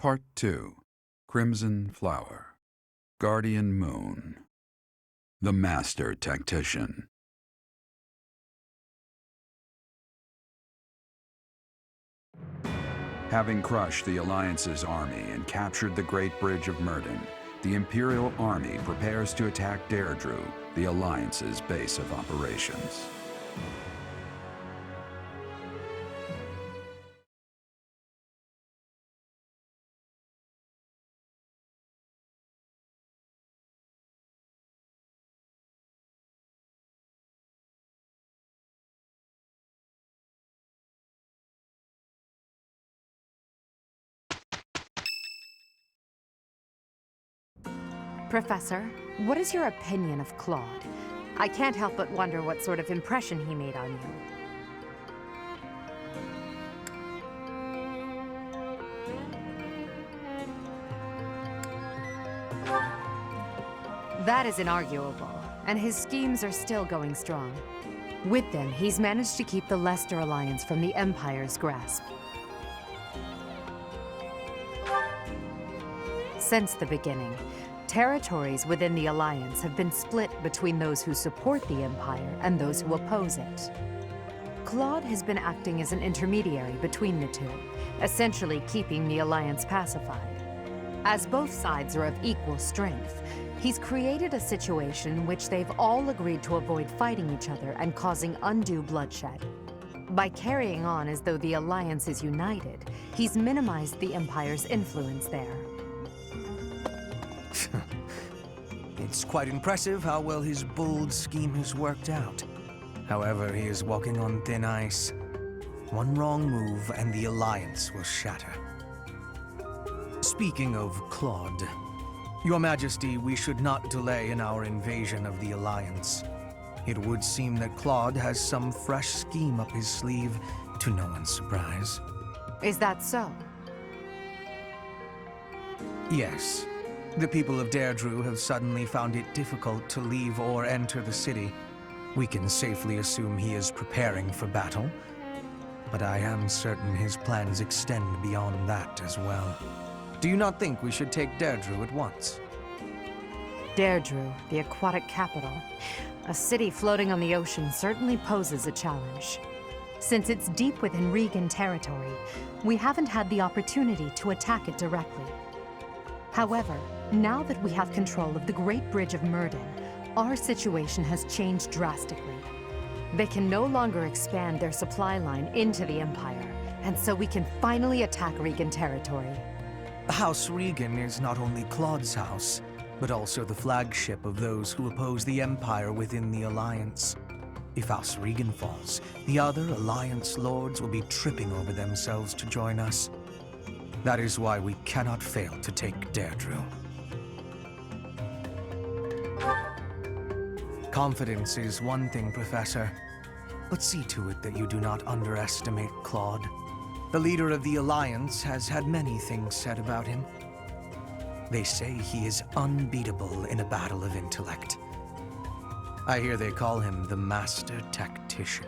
Part 2. Crimson Flower. Guardian Moon. The Master Tactician. Having crushed the Alliance's army and captured the Great Bridge of Myrden, the Imperial Army prepares to attack Deirdre, the Alliance's base of operations. Professor, what is your opinion of Claude? I can't help but wonder what sort of impression he made on you. That is inarguable, and his schemes are still going strong. With them, he's managed to keep the Leicester Alliance from the Empire's grasp. Since the beginning, territories within the Alliance have been split between those who support the Empire and those who oppose it. Claude has been acting as an intermediary between the two, essentially keeping the Alliance pacified. As both sides are of equal strength, he's created a situation in which they've all agreed to avoid fighting each other and causing undue bloodshed. By carrying on as though the Alliance is united, he's minimized the Empire's influence there. It's quite impressive how well his bold scheme has worked out. However, he is walking on thin ice. One wrong move and the Alliance will shatter. Speaking of Claude, Your Majesty, we should not delay in our invasion of the Alliance. It would seem that Claude has some fresh scheme up his sleeve, to no one's surprise. Is that so? Yes. The people of Deirdre have suddenly found it difficult to leave or enter the city. We can safely assume he is preparing for battle, but I am certain his plans extend beyond that as well. Do you not think we should take Deirdre at once? Deirdre, the aquatic capital. A city floating on the ocean certainly poses a challenge. Since it's deep within Regan territory, we haven't had the opportunity to attack it directly. However, now that we have control of the Great Bridge of Myrden, our situation has changed drastically. They can no longer expand their supply line into the Empire, and so we can finally attack Regan territory. House Regan is not only Claude's house, but also the flagship of those who oppose the Empire within the Alliance. If House Regan falls, the other Alliance lords will be tripping over themselves to join us. That is why we cannot fail to take Deirdre. Confidence is one thing, Professor, but see to it that you do not underestimate Claude. The leader of the Alliance has had many things said about him. They say he is unbeatable in a battle of intellect. I hear they call him the Master Tactician.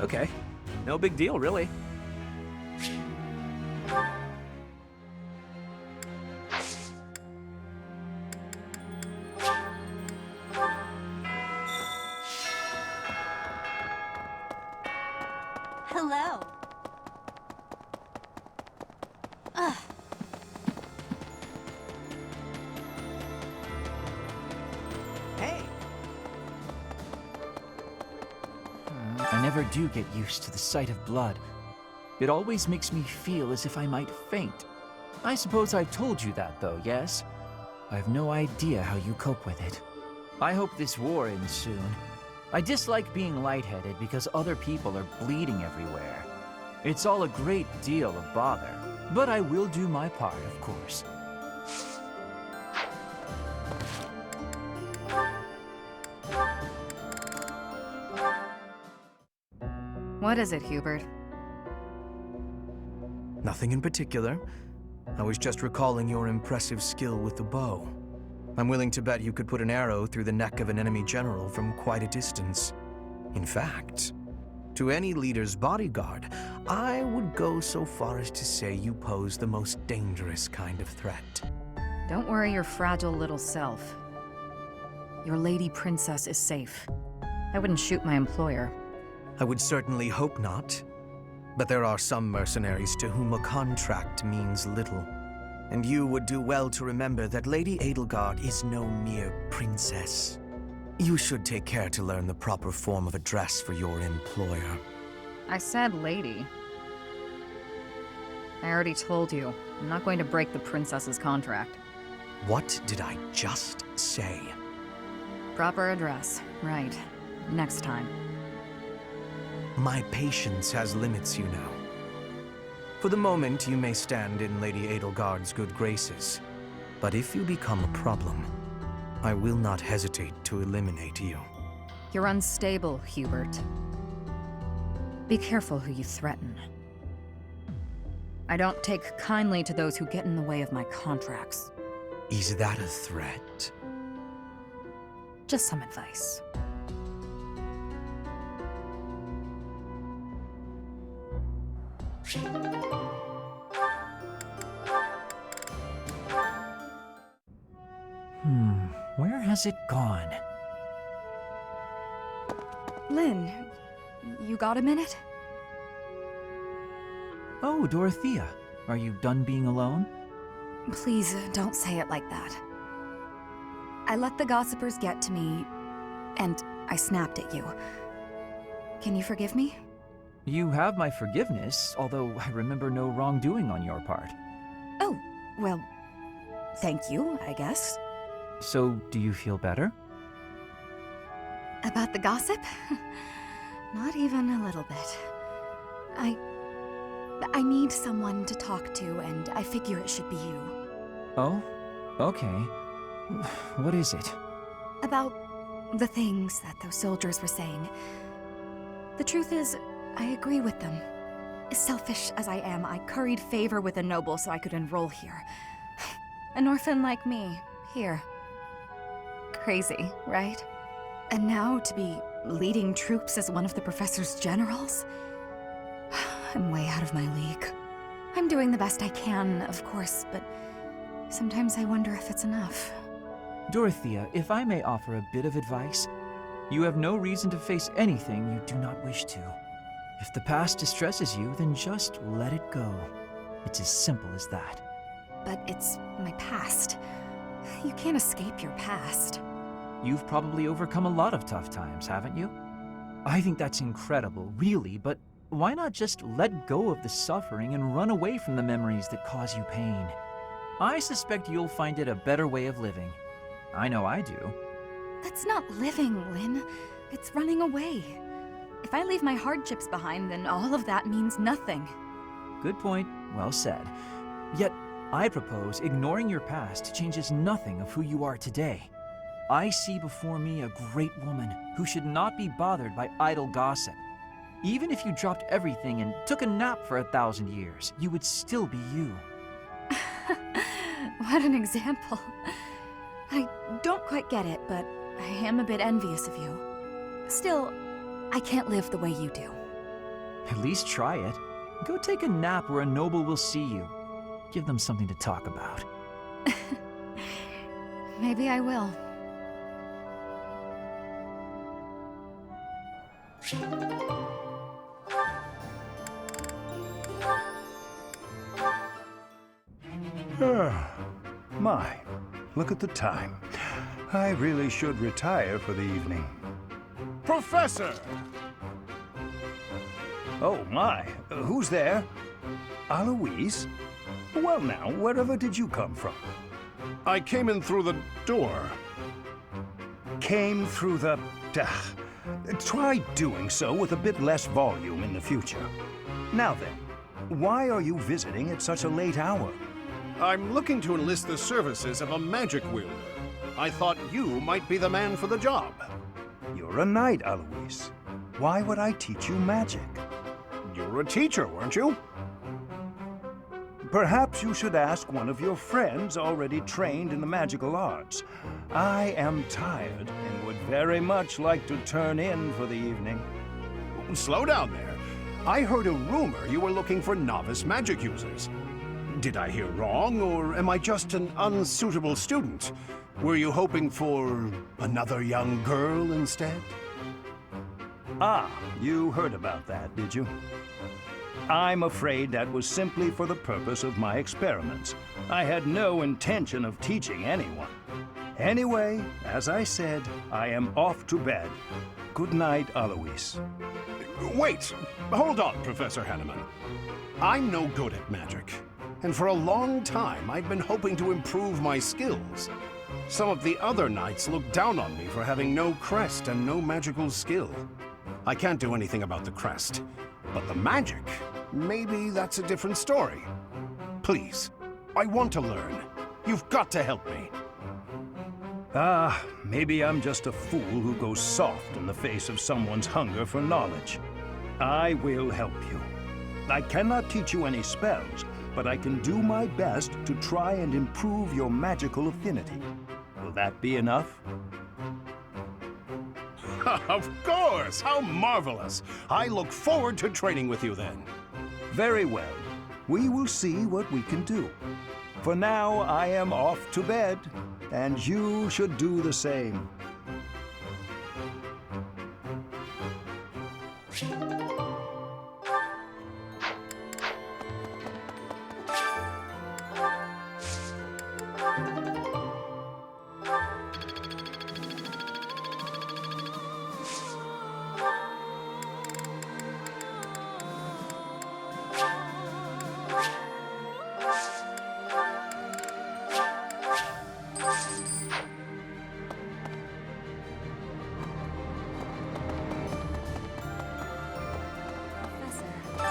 Okay. No big deal, really. Hello. Ugh. Hey! I never do get used to the sight of blood. It always makes me feel as if I might faint. I suppose I've told you that, though, yes? I have no idea how you cope with it. I hope this war ends soon. I dislike being lightheaded because other people are bleeding everywhere. It's all a great deal of bother, but I will do my part, of course. What is it, Hubert? Nothing in particular. I was just recalling your impressive skill with the bow. I'm willing to bet you could put an arrow through the neck of an enemy general from quite a distance. In fact, to any leader's bodyguard, I would go so far as to say you pose the most dangerous kind of threat. Don't worry your fragile little self. Your lady princess is safe. I wouldn't shoot my employer. I would certainly hope not. But there are some mercenaries to whom a contract means little. And you would do well to remember that Lady Edelgard is no mere princess. You should take care to learn the proper form of address for your employer. I said lady. I already told you, I'm not going to break the princess's contract. What did I just say? Proper address, right. Next time. My patience has limits, you know. For the moment, you may stand in Lady Edelgard's good graces. But if you become a problem, I will not hesitate to eliminate you. You're unstable, Hubert. Be careful who you threaten. I don't take kindly to those who get in the way of my contracts. Is that a threat? Just some advice. Where has it gone? Lynn, you got a minute? Oh, Dorothea. Are you done being alone? Please, don't say it like that. I let the gossipers get to me, and I snapped at you. Can you forgive me? You have my forgiveness, although I remember no wrongdoing on your part. Oh, well, thank you, I guess. So, do you feel better? About the gossip? Not even a little bit. I need someone to talk to, and I figure it should be you. Oh? Okay. What is it? About the things that those soldiers were saying. The truth is, I agree with them. Selfish as I am, I curried favor with a noble so I could enroll here. An orphan like me, here. Crazy, right? And now to be leading troops as one of the professor's generals? I'm way out of my league. I'm doing the best I can, of course, but sometimes I wonder if it's enough. Dorothea, if I may offer a bit of advice, you have no reason to face anything you do not wish to. If the past distresses you, then just let it go. It's as simple as that. But it's my past. You can't escape your past. You've probably overcome a lot of tough times, haven't you? I think that's incredible, really, but why not just let go of the suffering and run away from the memories that cause you pain? I suspect you'll find it a better way of living. I know I do. That's not living, Lynn. It's running away. If I leave my hardships behind, then all of that means nothing. Good point. Well said. Yet, I propose ignoring your past changes nothing of who you are today. I see before me a great woman who should not be bothered by idle gossip. Even if you dropped everything and took a nap for 1,000 years, you would still be you. What an example. I don't quite get it, but I am a bit envious of you. Still, I can't live the way you do. At least try it. Go take a nap where a noble will see you. Give them something to talk about. Maybe I will. My, look at the time. I really should retire for the evening. Professor! Oh my, who's there? Aloise? Well now, wherever did you come from? I came in through the door. Came through the... Try doing so with a bit less volume in the future. Now then, why are you visiting at such a late hour? I'm looking to enlist the services of a magic wielder. I thought you might be the man for the job. You're a knight, Aloise. Why would I teach you magic? You're a teacher, weren't you? Perhaps you should ask one of your friends already trained in the magical arts. I am tired and would very much like to turn in for the evening. Slow down there. I heard a rumor you were looking for novice magic users. Did I hear wrong, or am I just an unsuitable student? Were you hoping for another young girl instead? Ah, you heard about that, did you? I'm afraid that was simply for the purpose of my experiments. I had no intention of teaching anyone. Anyway, as I said, I am off to bed. Good night, Aloise. Wait! Hold on, Professor Hanneman. I'm no good at magic, and for a long time I've been hoping to improve my skills. Some of the other knights look down on me for having no crest and no magical skill. I can't do anything about the crest, but the magic, maybe that's a different story. Please, I want to learn. You've got to help me. Ah, maybe I'm just a fool who goes soft in the face of someone's hunger for knowledge. I will help you. I cannot teach you any spells, but I can do my best to try and improve your magical affinity. Will that be enough? Of course! How marvelous! I look forward to training with you then. Very well. We will see what we can do. For now, I am off to bed, and you should do the same.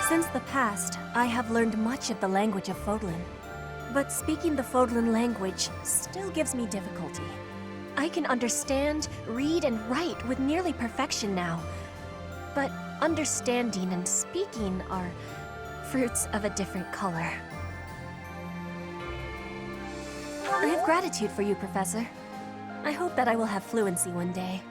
Since the past, I have learned much of the language of Fodlan. But speaking the Fodlan language still gives me difficulty. I can understand, read, and write with nearly perfection now. But understanding and speaking are fruits of a different color. I have gratitude for you, Professor. I hope that I will have fluency one day.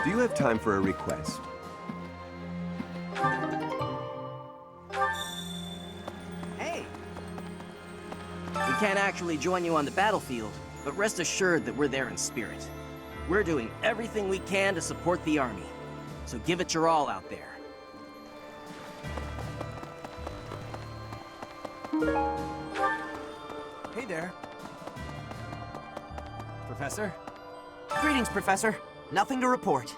Do you have time for a request? Hey! We can't actually join you on the battlefield, but rest assured that we're there in spirit. We're doing everything we can to support the army, so give it your all out there. Hey there. Professor? Greetings, Professor. Nothing to report.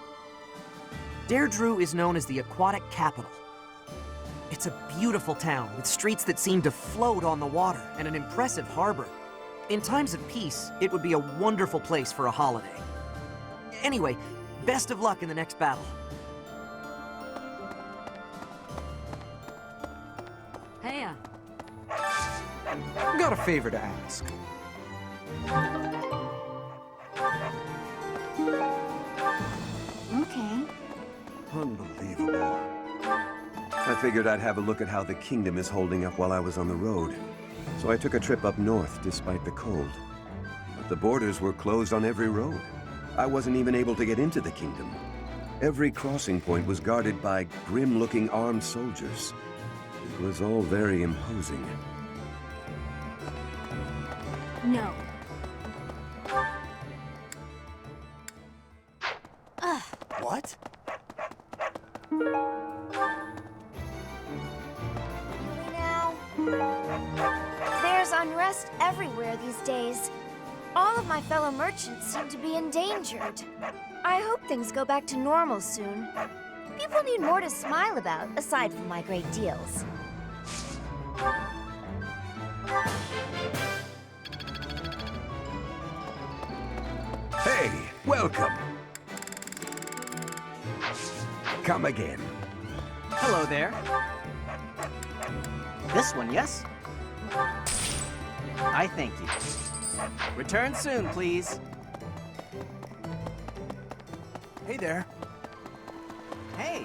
Deirdre is known as the aquatic capital. It's a beautiful town with streets that seem to float on the water and an impressive harbor. In times of peace, it would be a wonderful place for a holiday. Anyway, best of luck in the next battle. Hey, Got a favor to ask. Okay. Unbelievable. I I figured I'd have a look at how the kingdom is holding up while I was on the road. So I took a trip up north despite the cold. But the borders were closed on every road. I wasn't even able to get into the kingdom. Every crossing point was guarded by grim-looking armed soldiers. It was all very imposing. No. What? Now, there's unrest everywhere these days. All of my fellow merchants seem to be endangered. I hope things go back to normal soon. People need more to smile about, aside from my great deals. Hey, welcome. Come again. Hello there. This one, yes? I thank you. Return soon, please. Hey there. Hey.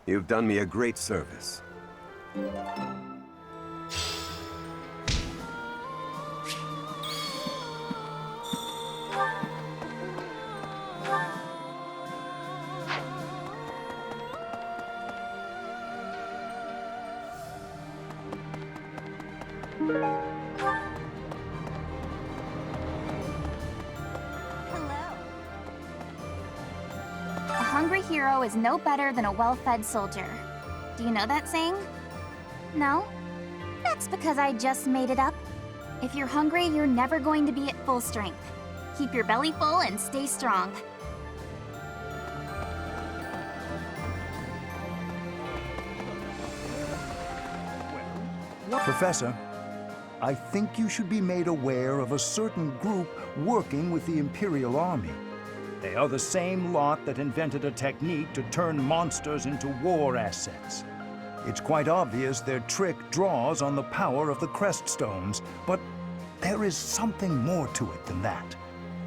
You've done me a great service. A hungry hero is no better than a well-fed soldier. Do you know that saying? No? That's because I just made it up. If you're hungry, you're never going to be at full strength. Keep your belly full and stay strong. Professor, I think you should be made aware of a certain group working with the Imperial Army. They are the same lot that invented a technique to turn monsters into war assets. It's quite obvious their trick draws on the power of the Creststones, but there is something more to it than that.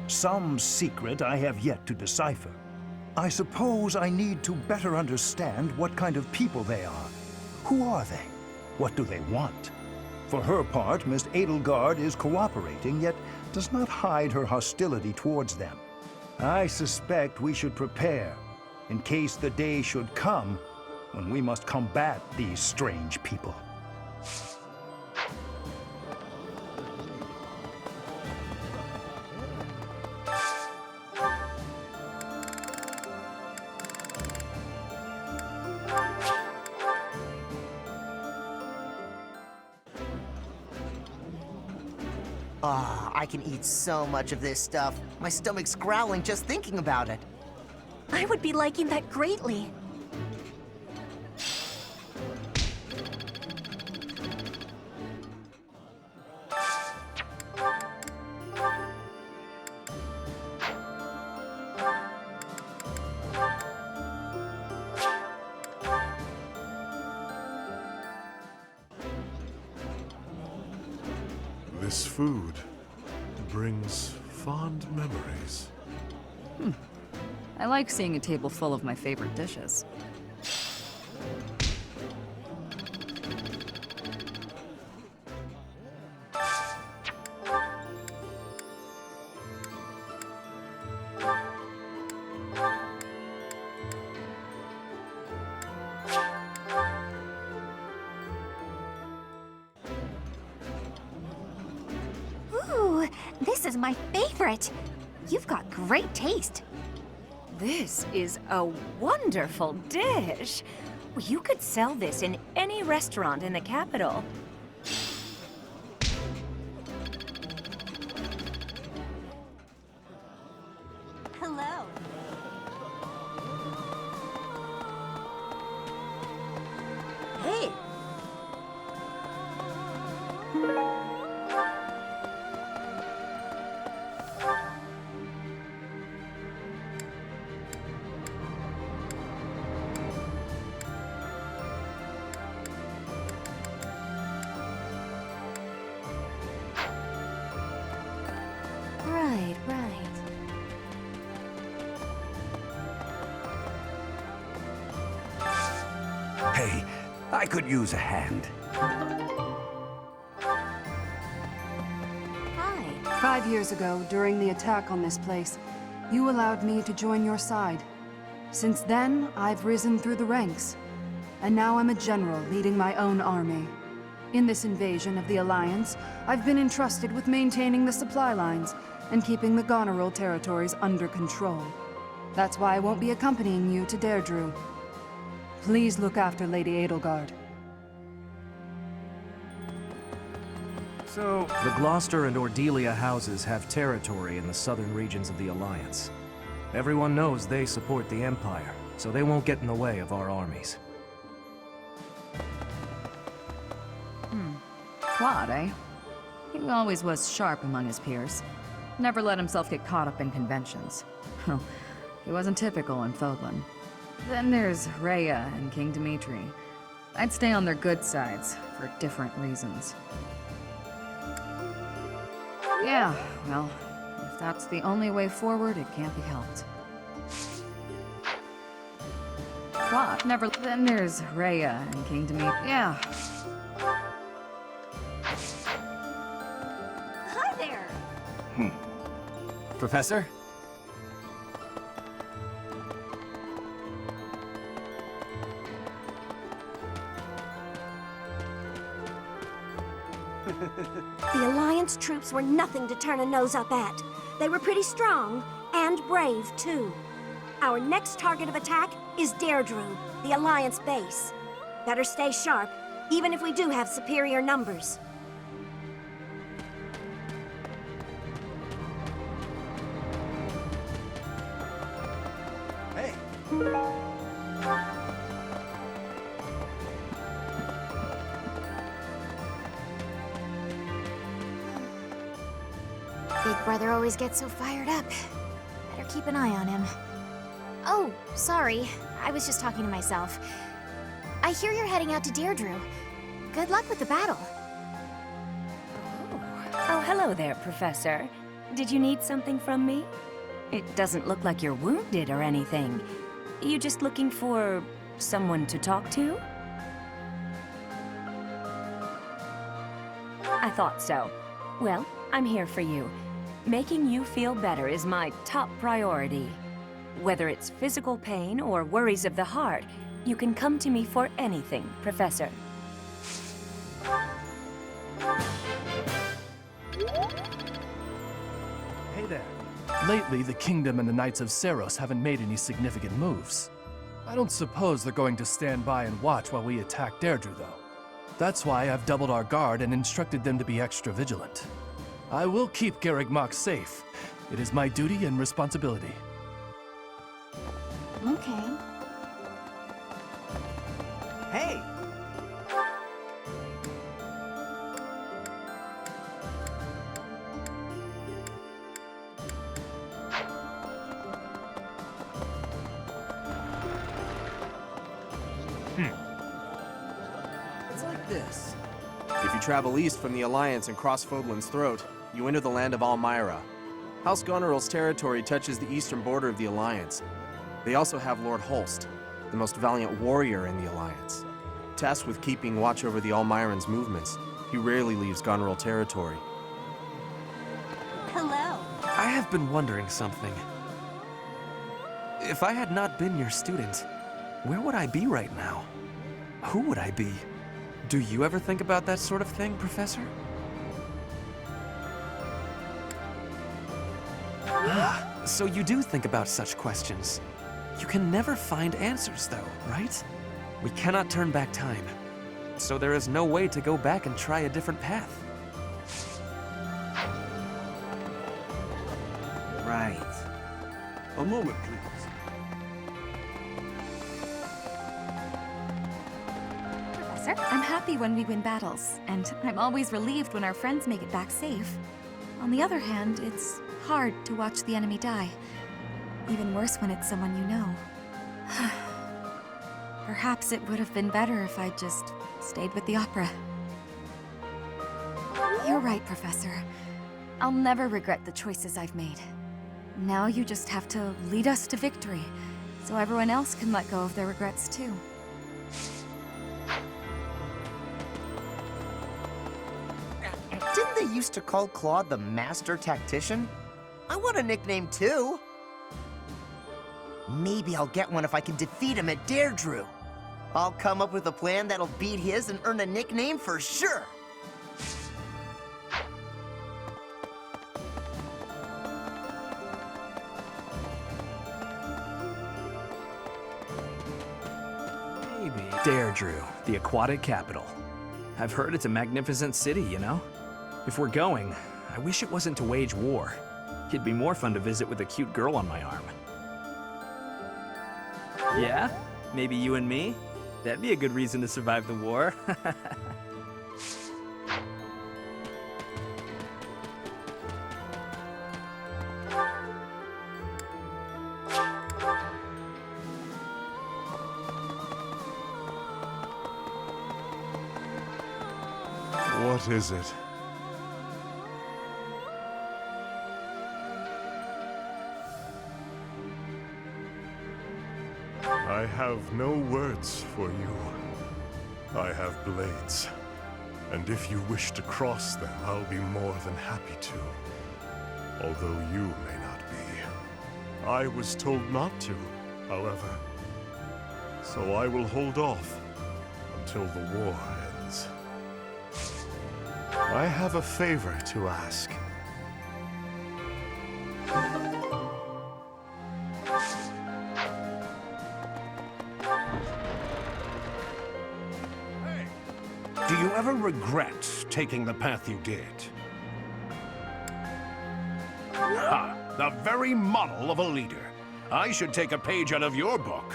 Some secret I have yet to decipher. I suppose I need to better understand what kind of people they are. Who are they? What do they want? For her part, Miss Edelgard is cooperating, yet does not hide her hostility towards them. I suspect we should prepare, in case the day should come when we must combat these strange people. I can eat so much of this stuff. My stomach's growling just thinking about it. I would be liking that greatly. This food brings fond memories. I like seeing a table full of my favorite dishes. Ooh, this is my favorite. You've got great taste. This is a wonderful dish. You could sell this in any restaurant in the capital. Hello. Hey! Right, right. Hey, I could use a hand. Hi. 5 years ago, during the attack on this place, you allowed me to join your side. Since then, I've risen through the ranks. And now I'm a general leading my own army. In this invasion of the Alliance, I've been entrusted with maintaining the supply lines and keeping the Goneril territories under control. That's why I won't be accompanying you to Deirdre. Please look after Lady Edelgard. So, the Gloucester and Ordelia houses have territory in the southern regions of the Alliance. Everyone knows they support the Empire, so they won't get in the way of our armies. Claude, eh? He always was sharp among his peers. Never let himself get caught up in conventions. He wasn't typical in Fodlan. Then there's Rhea and King Dimitri. I'd stay on their good sides, for different reasons. Yeah, well, if that's the only way forward, it can't be helped. Claude, never... Then there's Rhea and King Dimitri. Yeah. Hi there! Professor? The Alliance troops were nothing to turn a nose up at. They were pretty strong, and brave, too. Our next target of attack is Deirdre, the Alliance base. Better stay sharp, even if we do have superior numbers. Hey! Big brother always gets so fired up. Better keep an eye on him. Oh, sorry. I was just talking to myself. I hear you're heading out to Deirdre. Good luck with the battle. Oh, hello there, Professor. Did you need something from me? It doesn't look like you're wounded or anything. You just looking for someone to talk to? I thought so. Well, I'm here for you. Making you feel better is my top priority. Whether it's physical pain or worries of the heart, you can come to me for anything, Professor. Hey there. Lately, the Kingdom and the Knights of Seros haven't made any significant moves. I don't suppose they're going to stand by and watch while we attack Deirdre, though. That's why I've doubled our guard and instructed them to be extra vigilant. I will keep Garrigmach safe. It is my duty and responsibility. Okay. Hey! It's like this. If you travel east from the Alliance and cross Fodlan's throat, you enter the land of Almyra. House Goneril's territory touches the eastern border of the Alliance. They also have Lord Holst, the most valiant warrior in the Alliance. Tasked with keeping watch over the Almyrans' movements, he rarely leaves Goneril territory. Hello. I have been wondering something. If I had not been your student, where would I be right now? Who would I be? Do you ever think about that sort of thing, Professor? So you do think about such questions. You can never find answers, though, right? We cannot turn back time. So there is no way to go back and try a different path. Right. A moment, please. Professor. I'm happy when we win battles, and I'm always relieved when our friends make it back safe. On the other hand, it's hard to watch the enemy die. Even worse when it's someone you know. Perhaps it would have been better if I just stayed with the opera. You're right, Professor. I'll never regret the choices I've made. Now you just have to lead us to victory, so everyone else can let go of their regrets too. Didn't they used to call Claude the Master Tactician? I want a nickname too. Maybe I'll get one if I can defeat him at Deirdre. I'll come up with a plan that'll beat his and earn a nickname for sure. Maybe. Deirdre, the aquatic capital. I've heard it's a magnificent city, you know? If we're going, I wish it wasn't to wage war. It'd be more fun to visit with a cute girl on my arm. Yeah? Maybe you and me? That'd be a good reason to survive the war. What is it? I have no words for you. I have blades, and if you wish to cross them, I'll be more than happy to. Although you may not be. I was told not to, however. So I will hold off until the war ends. I have a favor to ask. Do you ever regret taking the path you did? Ha! The very model of a leader. I should take a page out of your book.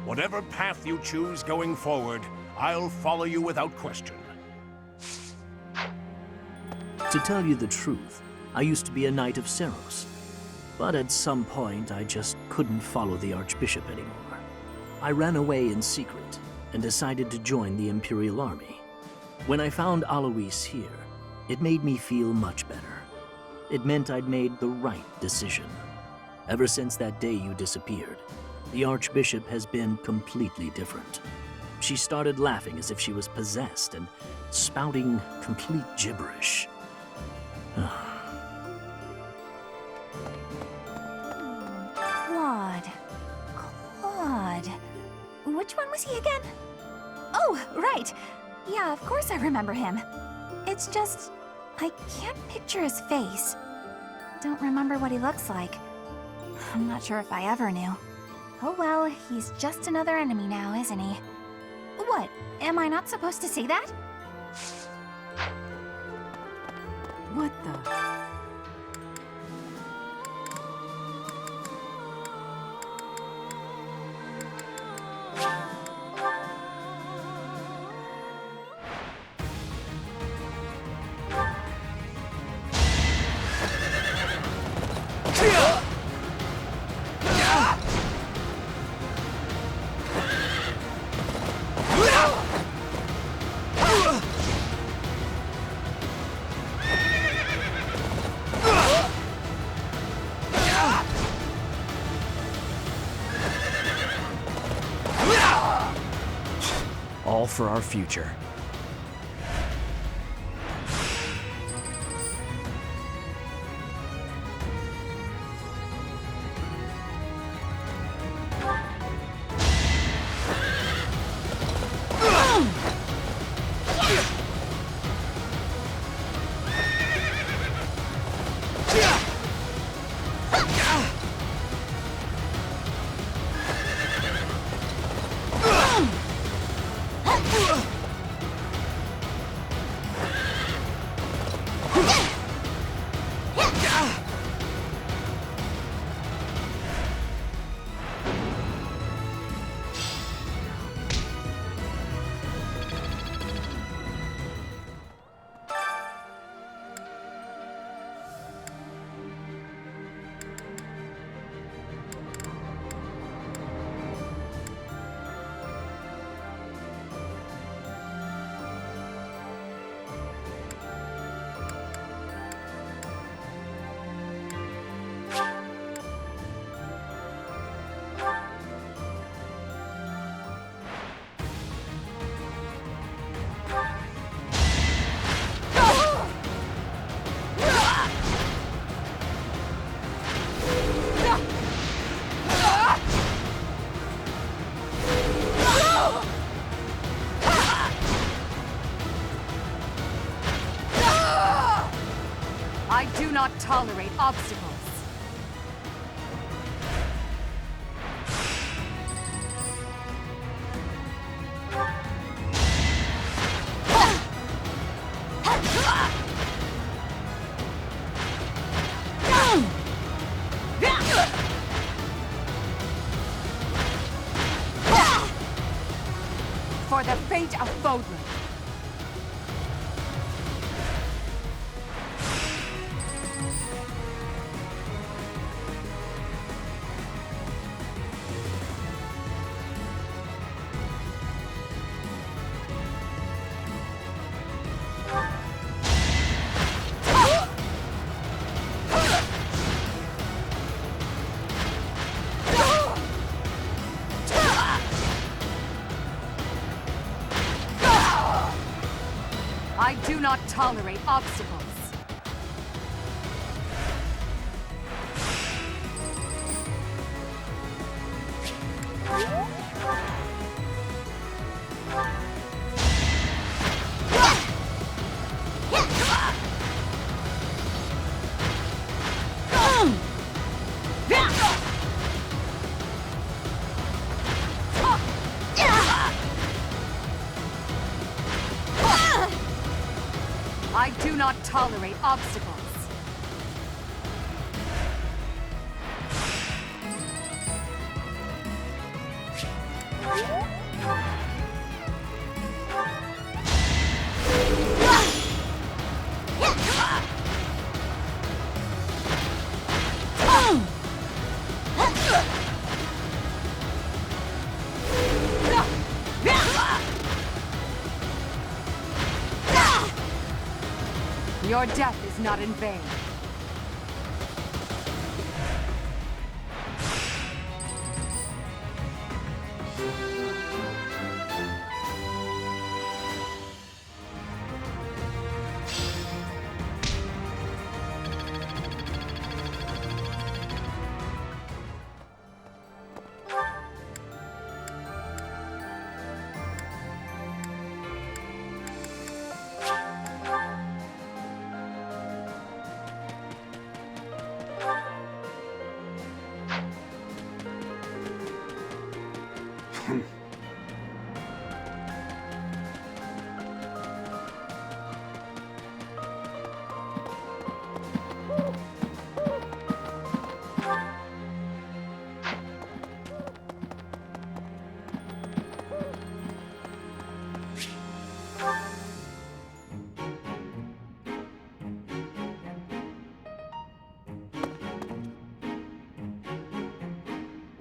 Whatever path you choose going forward, I'll follow you without question. To tell you the truth, I used to be a knight of Seros. But at some point, I just couldn't follow the Archbishop anymore. I ran away in secret and decided to join the Imperial Army. When I found Alois here, it made me feel much better. It meant I'd made the right decision. Ever since that day you disappeared, the Archbishop has been completely different. She started laughing as if she was possessed and spouting complete gibberish. Claude. Which one was he again? Oh, right. Yeah, of course I remember him. It's just, I can't picture his face. Don't remember what he looks like. I'm not sure if I ever knew. Oh well, he's just another enemy now, isn't he? What? Am I not supposed to say that? What the? All for our future. I do not tolerate obstacles. For the fate of Fodlan. I do not tolerate obstacles. I do not tolerate obstacles. Your death is not in vain.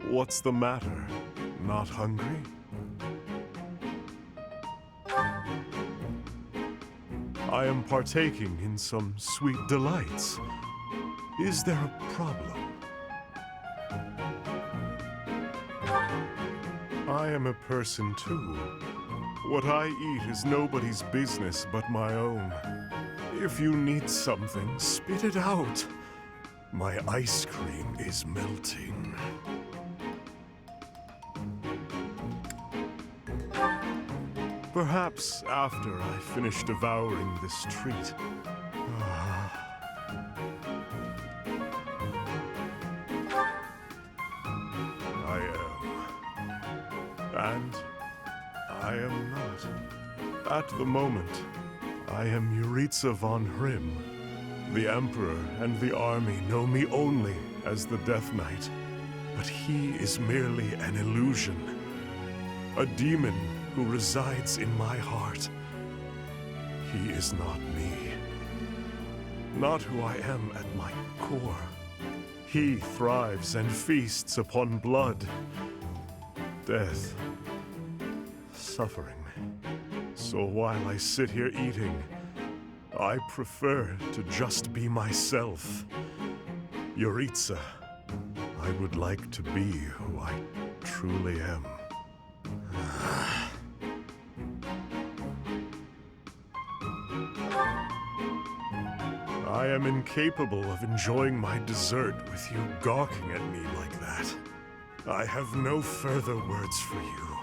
What's the matter? Not hungry? I am partaking in some sweet delights. Is there a problem? I am a person too. What I eat is nobody's business but my own. If you need something, spit it out. My ice cream is melting. Perhaps after I finish devouring this treat. I am. And I am not. At the moment, I am Yuritsa von Hrim. The Emperor and the army know me only as the Death Knight, but he is merely an illusion. A demon who resides in my heart. He is not me. Not who I am at my core. He thrives and feasts upon blood, death, suffering. So while I sit here eating, I prefer to just be myself. Yuritsa, I would like to be who I truly am. I am incapable of enjoying my dessert with you gawking at me like that. I have no further words for you.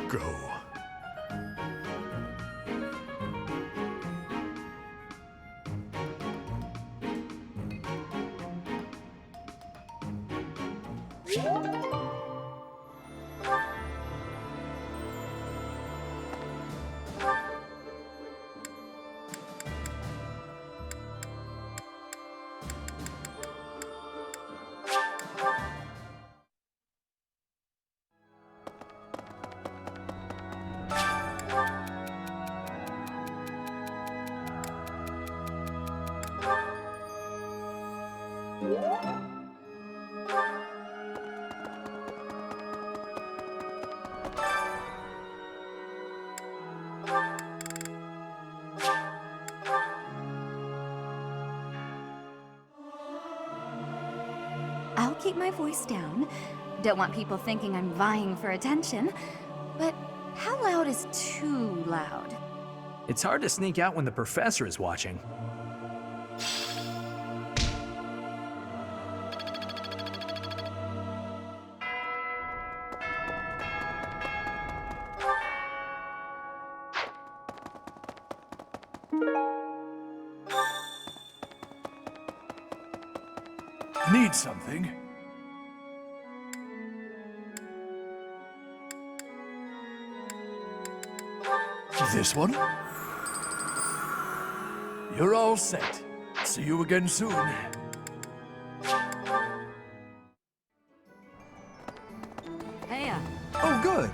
Go. I'll keep my voice down. Don't want people thinking I'm vying for attention. But how loud is too loud? It's hard to sneak out when the professor is watching. Need something? This one? You're all set. See you again soon. Hey, Oh, good.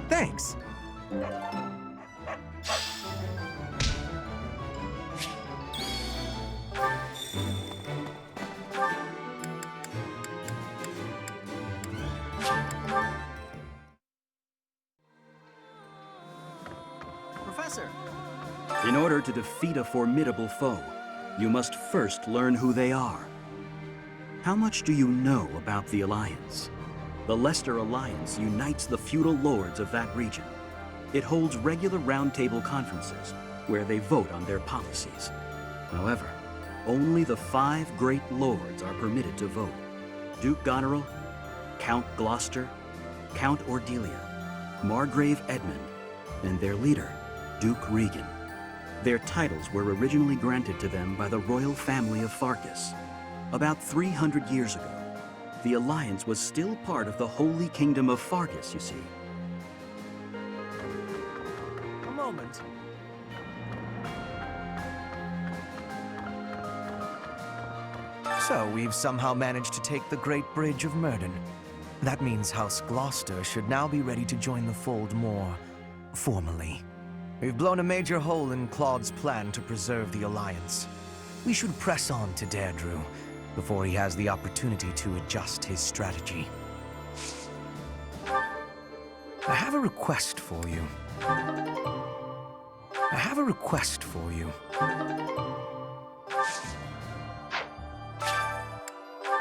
Thanks. Professor! In order to defeat a formidable foe, you must first learn who they are. How much do you know about the Alliance? The Leicester Alliance unites the feudal lords of that region. It holds regular roundtable conferences where they vote on their policies. However, only the 5 great lords are permitted to vote. Duke Goneril, Count Gloucester, Count Ordelia, Margrave Edmund, and their leader, Duke Regan. Their titles were originally granted to them by the royal family of Farkas. About 300 years ago, the Alliance was still part of the Holy Kingdom of Farkas, you see. A moment. So, we've somehow managed to take the Great Bridge of Murden. That means House Gloucester should now be ready to join the fold more formally. We've blown a major hole in Claude's plan to preserve the Alliance. We should press on to Deirdre before he has the opportunity to adjust his strategy. I have a request for you.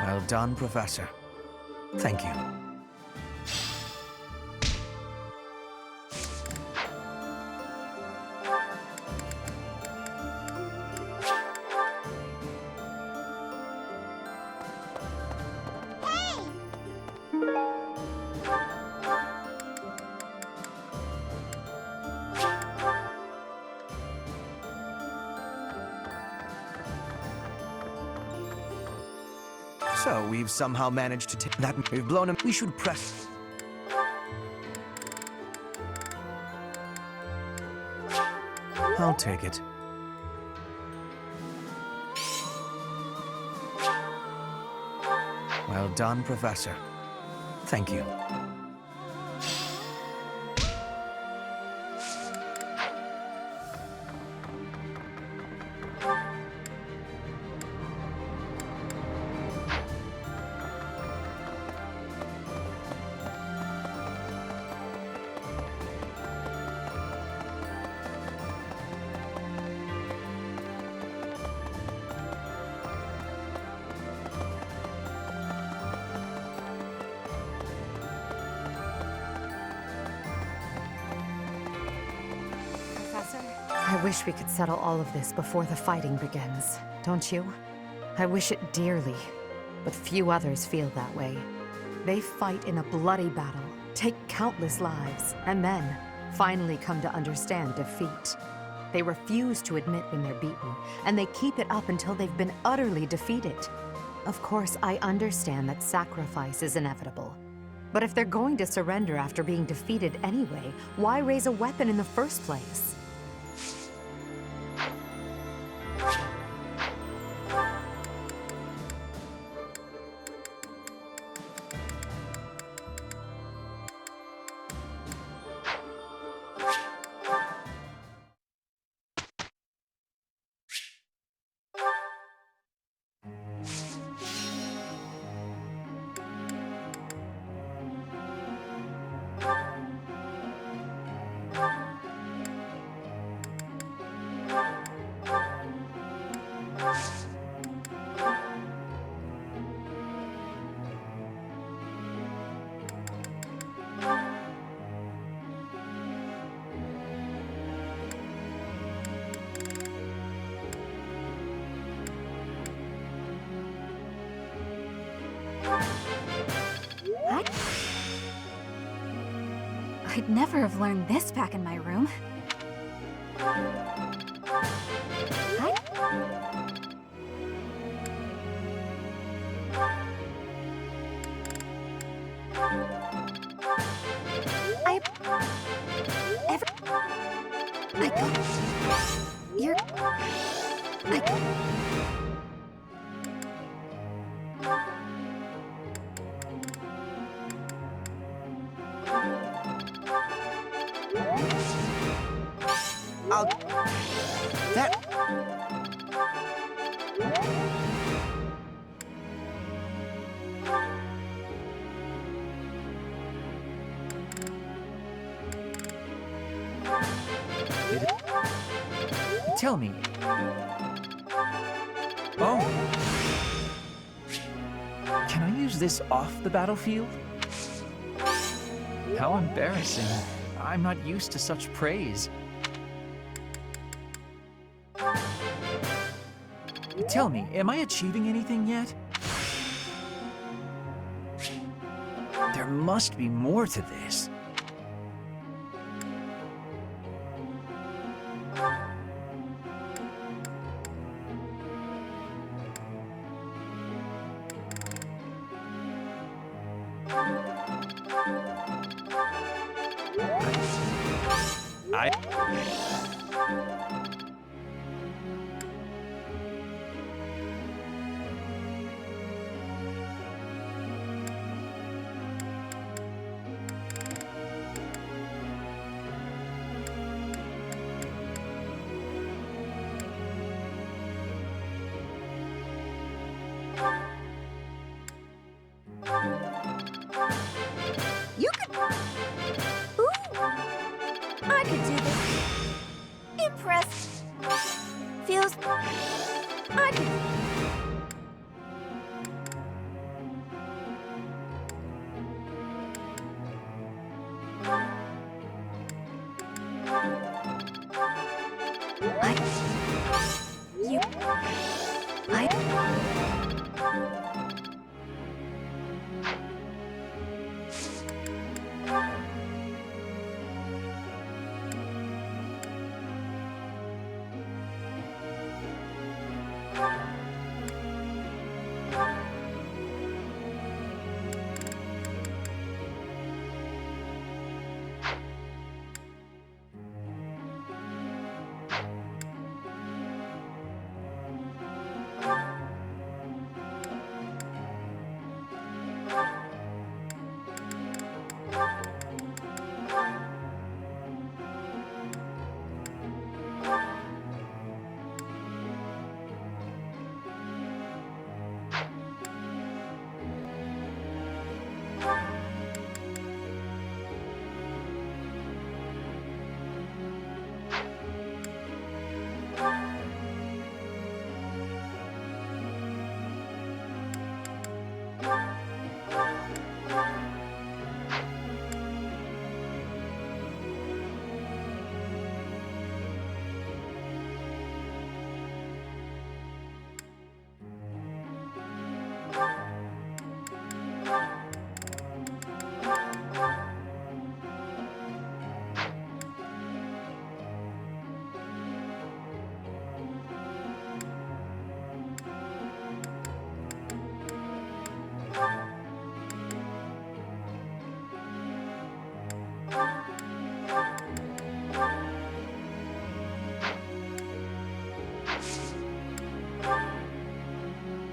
Well done, Professor. Thank you. So, we've somehow managed to take that. We've blown him. We should press. I'll take it. Well done, Professor. Thank you. I wish we could settle all of this before the fighting begins, don't you? I wish it dearly, but few others feel that way. They fight in a bloody battle, take countless lives, and then finally come to understand defeat. They refuse to admit when they're beaten, and they keep it up until they've been utterly defeated. Of course, I understand that sacrifice is inevitable. But if they're going to surrender after being defeated anyway, why raise a weapon in the first place? I'd never have learned this back in my room. Tell me. Oh. Can I use this off the battlefield? How embarrassing. I'm not used to such praise. Tell me, am I achieving anything yet? There must be more to this. You could... Ooh! I could do this. Impressed. Feels... I could...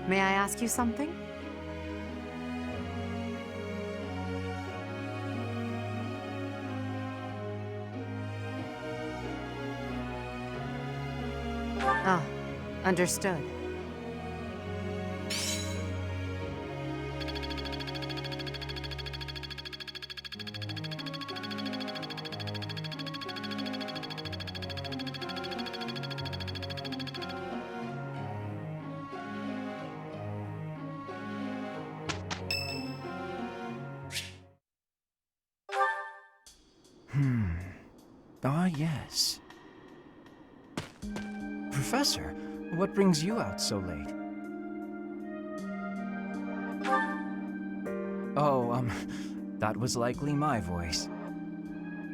May I ask you something? Ah, understood. Ah, yes. Professor, what brings you out so late? Oh, that was likely my voice.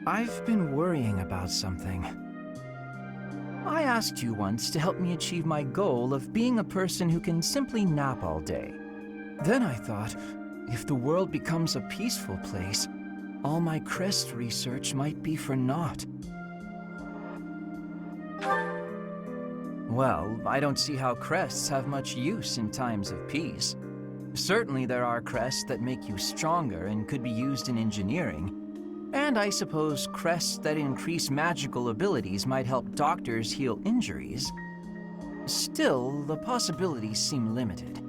I've been worrying about something. I asked you once to help me achieve my goal of being a person who can simply nap all day. Then I thought, if the world becomes a peaceful place, all my crest research might be for naught. Well, I don't see how crests have much use in times of peace. Certainly there are crests that make you stronger and could be used in engineering. And I suppose crests that increase magical abilities might help doctors heal injuries. Still, the possibilities seem limited.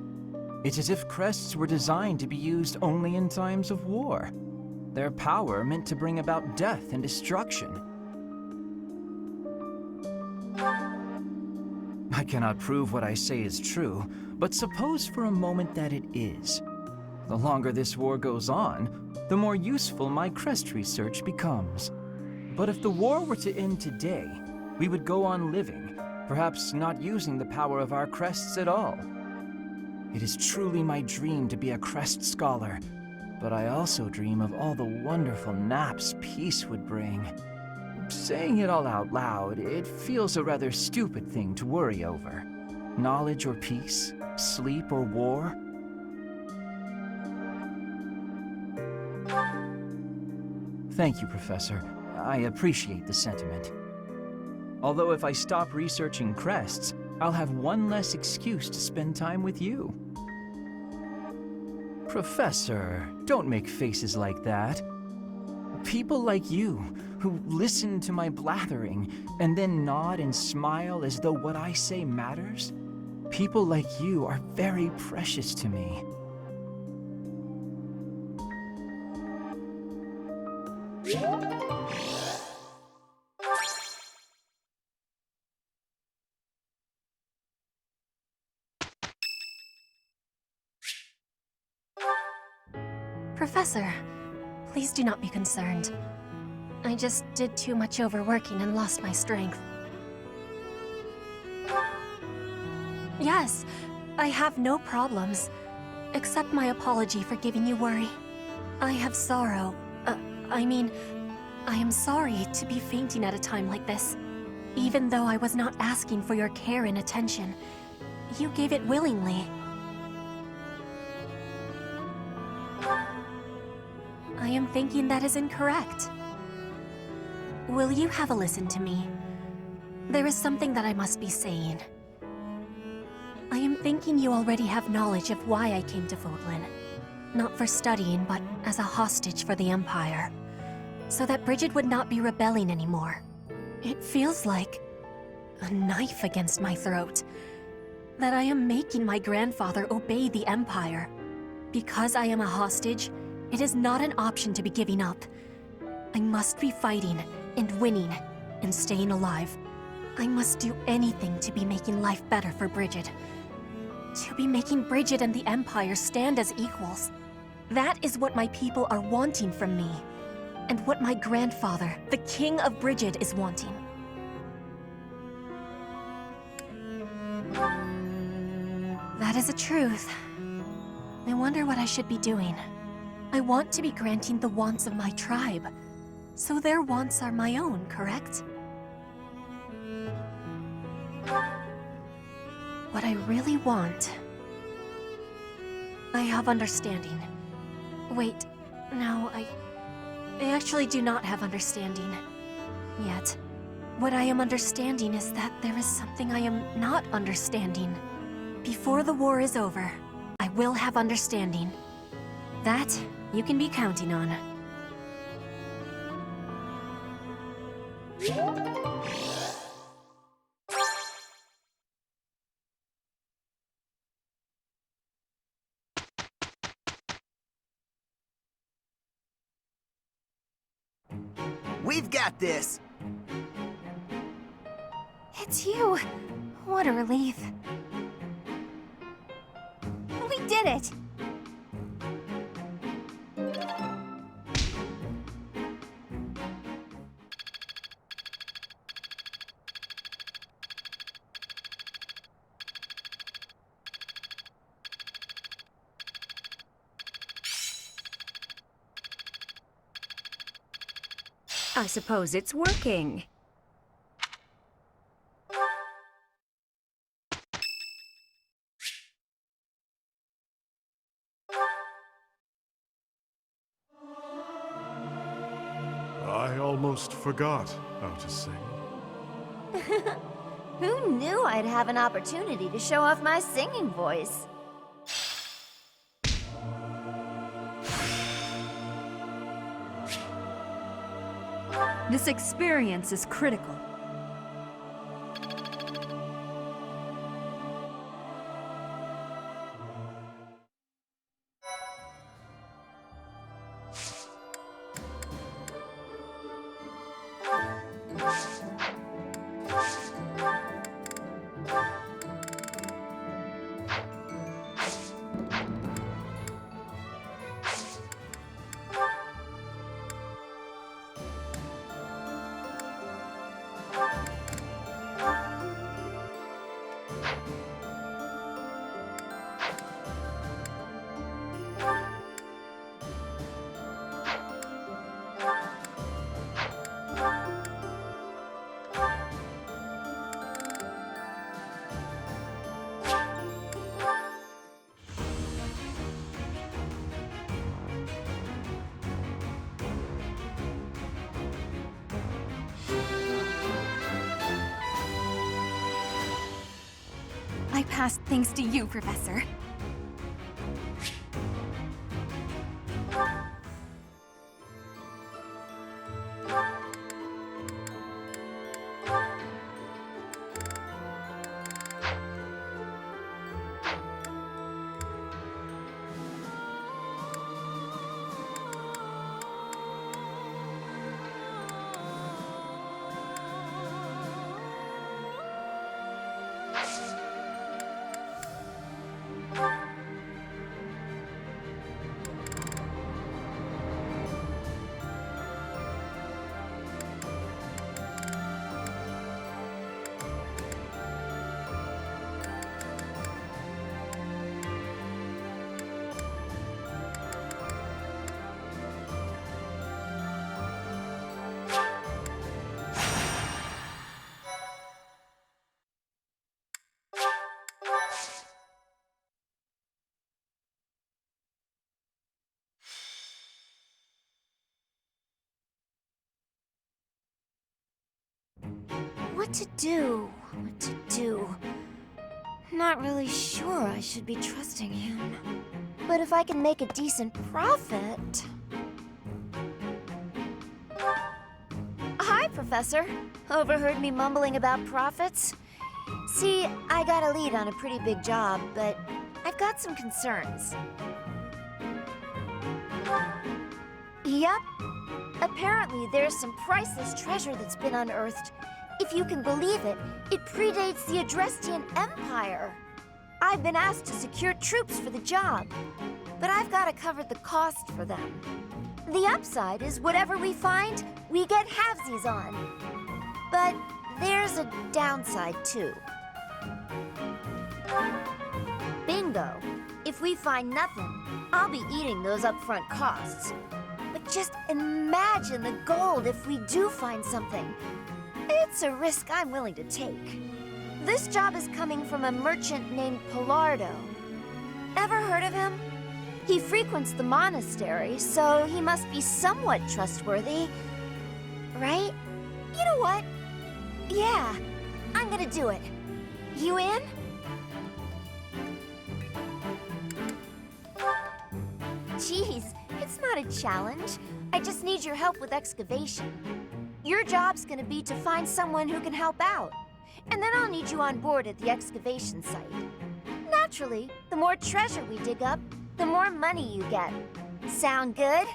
It's as if crests were designed to be used only in times of war. Their power meant to bring about death and destruction. I cannot prove what I say is true, but suppose for a moment that it is. The longer this war goes on, the more useful my crest research becomes. But if the war were to end today, we would go on living, perhaps not using the power of our crests at all. It is truly my dream to be a crest scholar, but I also dream of all the wonderful naps peace would bring. Saying it all out loud, it feels a rather stupid thing to worry over. Knowledge or peace, sleep or war. Thank you, Professor. I appreciate the sentiment. Although if I stop researching crests, I'll have one less excuse to spend time with you. Professor, don't make faces like that. People like you, who listen to my blathering and then nod and smile as though what I say matters, people like you are very precious to me. Professor, please do not be concerned. I just did too much overworking and lost my strength. Yes, I have no problems. Accept my apology for giving you worry. I have sorrow. I am sorry to be fainting at a time like this. Even though I was not asking for your care and attention, you gave it willingly. I am thinking that is incorrect. Will you have a listen to me? There is something that I must be saying. I am thinking you already have knowledge of why I came to Fodlan. Not for studying, but as a hostage for the Empire. So that Bridget would not be rebelling anymore. It feels like a knife against my throat. That I am making my grandfather obey the Empire. Because I am a hostage, it is not an option to be giving up. I must be fighting, and winning, and staying alive. I must do anything to be making life better for Bridget. To be making Bridget and the Empire stand as equals. That is what my people are wanting from me. And what my grandfather, the King of Bridget, is wanting. That is a truth. I wonder what I should be doing. I want to be granting the wants of my tribe. So their wants are my own, correct? What I really want... I have understanding. Wait, no, I actually do not have understanding. Yet. What I am understanding is that there is something I am not understanding. Before the war is over, I will have understanding. That you can be counting on. We've got this! It's you! What a relief. We did it! I suppose it's working. I almost forgot how to sing. Who knew I'd have an opportunity to show off my singing voice? This experience is critical. I passed thanks to you, Professor. What to do? What to do? Not really sure I should be trusting him. But if I can make a decent profit... Hi, Professor. Overheard me mumbling about profits? See, I got a lead on a pretty big job, but I've got some concerns. Yup. Apparently there's some priceless treasure that's been unearthed. If you can believe it, it predates the Adrestian Empire. I've been asked to secure troops for the job, but I've got to cover the cost for them. The upside is whatever we find, we get halvesies on. But there's a downside too. Bingo. If we find nothing, I'll be eating those upfront costs. But just imagine the gold if we do find something. It's a risk I'm willing to take. This job is coming from a merchant named Pilardo. Ever heard of him? He frequents the monastery, so he must be somewhat trustworthy. Right? You know what? Yeah, I'm gonna do it. You in? geez, it's not a challenge. I just need your help with excavation. Your job's gonna be to find someone who can help out. And then I'll need you on board at the excavation site. Naturally, the more treasure we dig up, the more money you get. Sound good?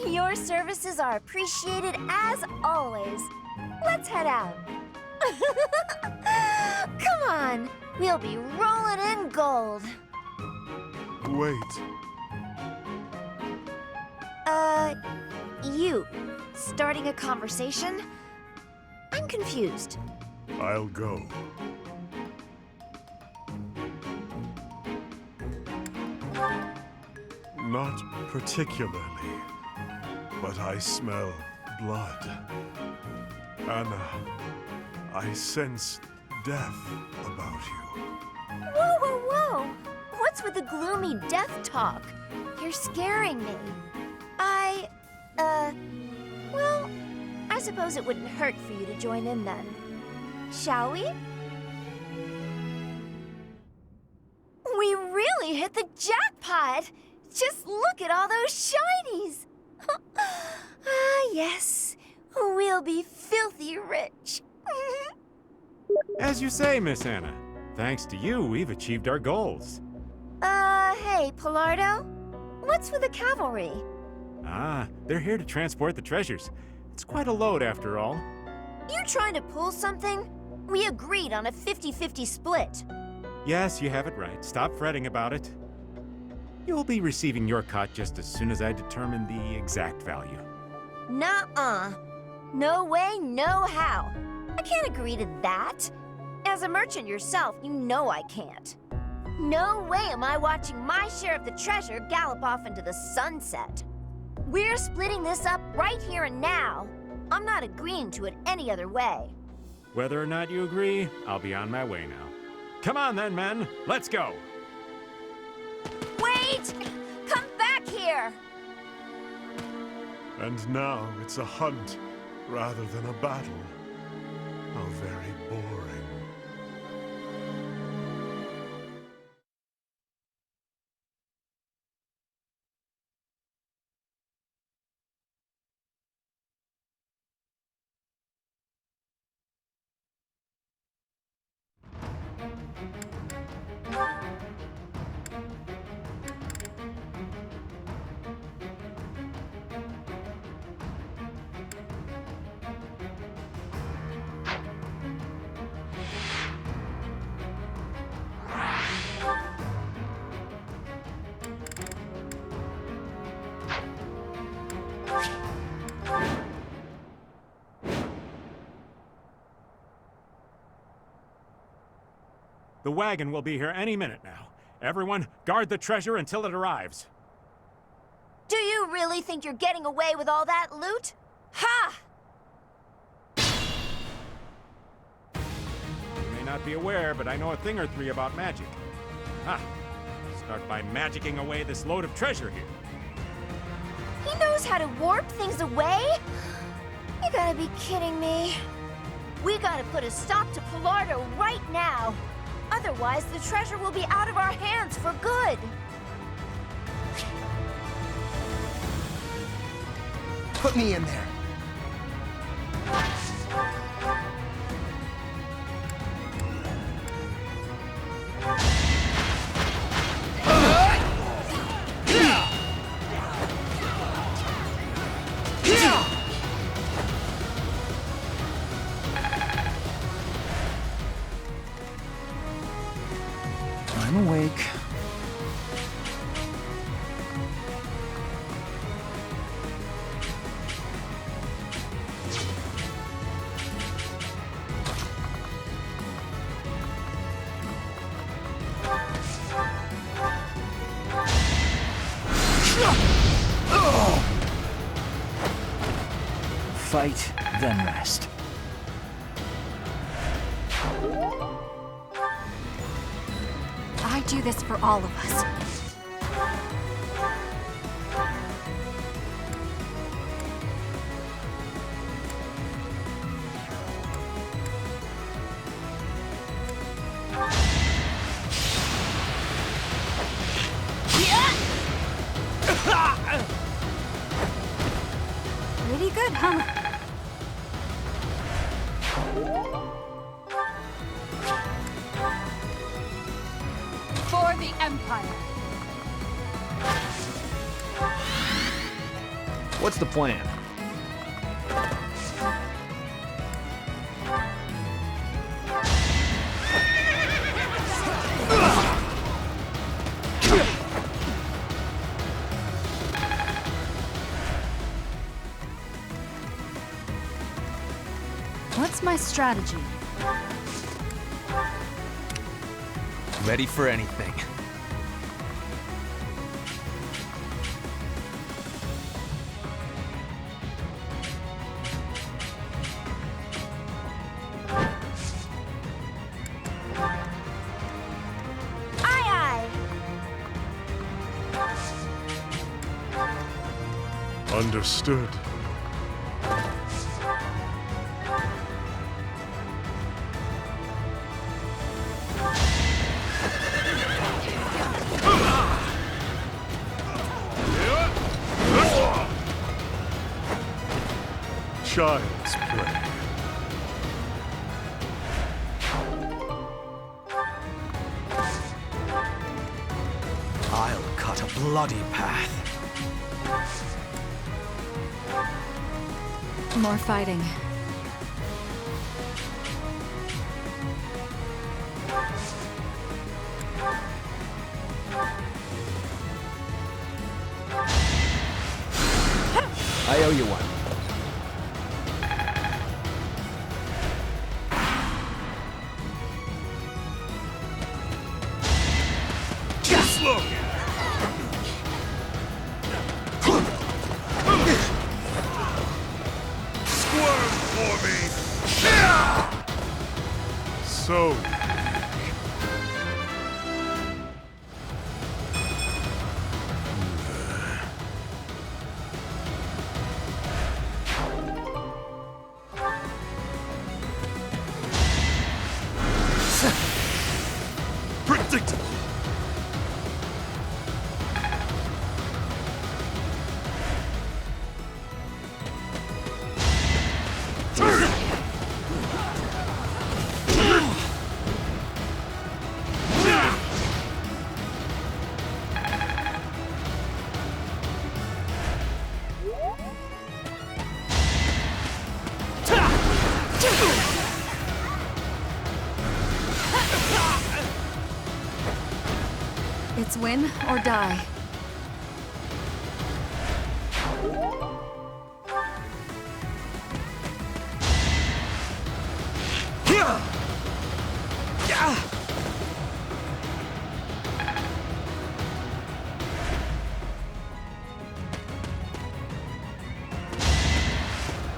Your services are appreciated as always. Let's head out. Come on, we'll be rolling in gold. Wait. You starting a conversation? I'm confused. I'll go. Not particularly, but I smell blood. Anna, I sense death about you. Whoa, whoa, whoa! What's with the gloomy death talk? You're scaring me. Well, I suppose it wouldn't hurt for you to join in then. Shall we? We really hit the jackpot! Just look at all those shinies! Ah, yes. We'll be filthy rich. As you say, Miss Anna. Thanks to you, we've achieved our goals. Hey, Pilardo? What's with the cavalry? Ah, they're here to transport the treasures. It's quite a load, after all. You trying to pull something? We agreed on a 50-50 split. Yes, you have it right. Stop fretting about it. You'll be receiving your cut just as soon as I determine the exact value. Nuh-uh. No way, no how. I can't agree to that. As a merchant yourself, you know I can't. No way am I watching my share of the treasure gallop off into the sunset. We're splitting this up right here and now. I'm not agreeing to it any other way. Whether or not you agree, I'll be on my way now. Come on then, men. Let's go. Wait! Come back here! And now it's a hunt rather than a battle. How very boring. The wagon will be here any minute now. Everyone, guard the treasure until it arrives. Do you really think you're getting away with all that loot? Ha! You may not be aware, but I know a thing or three about magic. Ha! Start by magicking away this load of treasure here. He knows how to warp things away? You gotta be kidding me. We gotta put a stop to Pilardo right now. Otherwise, the treasure will be out of our hands for good. Put me in there. I'm awake. Fight, then rest. I do this for all of us. Empire. What's the plan? What's my strategy? Ready for anything. Aye, Understood. Child's play. I'll cut a bloody path. More fighting. I owe you one. Just look! Squirm for me! So... predictable! It's win or die.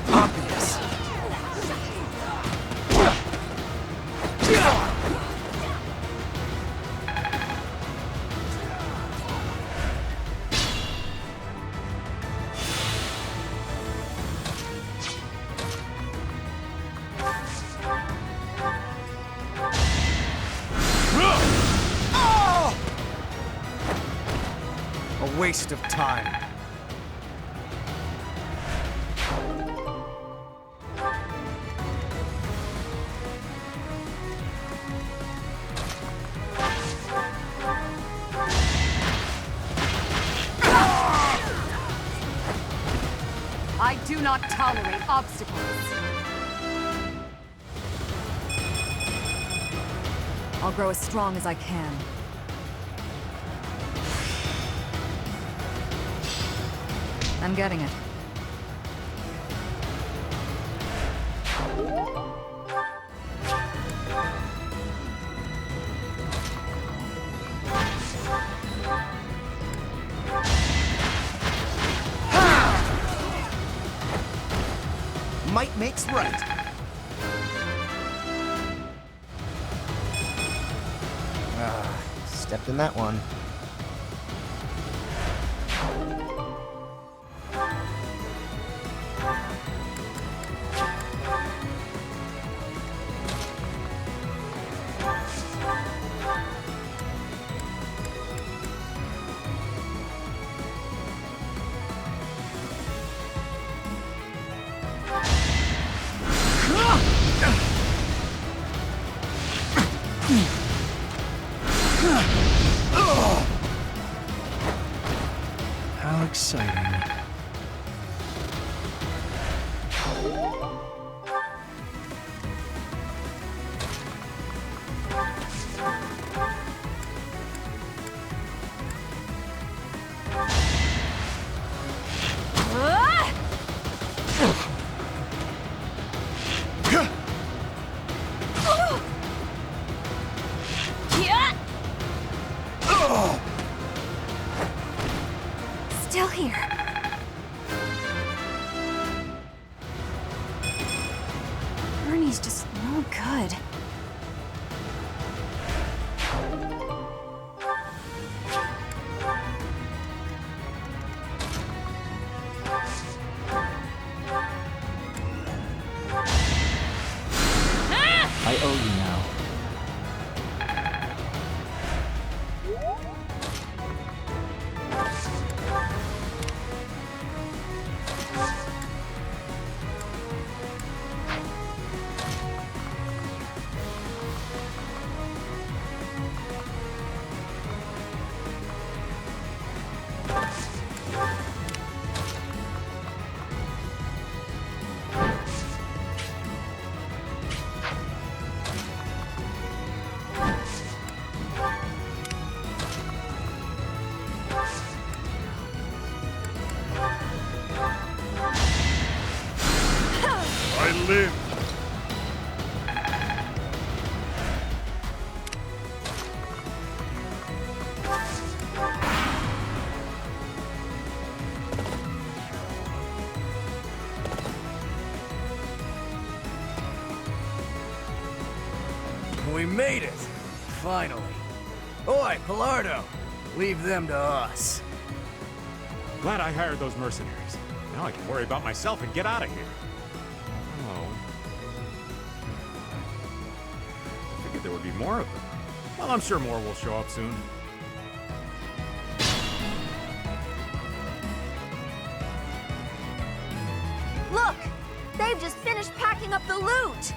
Obvious. A waste of time. I do not tolerate obstacles. I'll grow as strong as I can. I'm getting it. Might makes right. Stepped in that one. exciting. Still here. Ernie's just no good. I owe you now. I live. We made it! Finally. Oi, Pilardo! Leave them to us. Glad I hired those mercenaries. Now I can worry about myself and get out of here. Oh. I figured there would be more of them. Well, I'm sure more will show up soon. Look! They've just finished packing up the loot!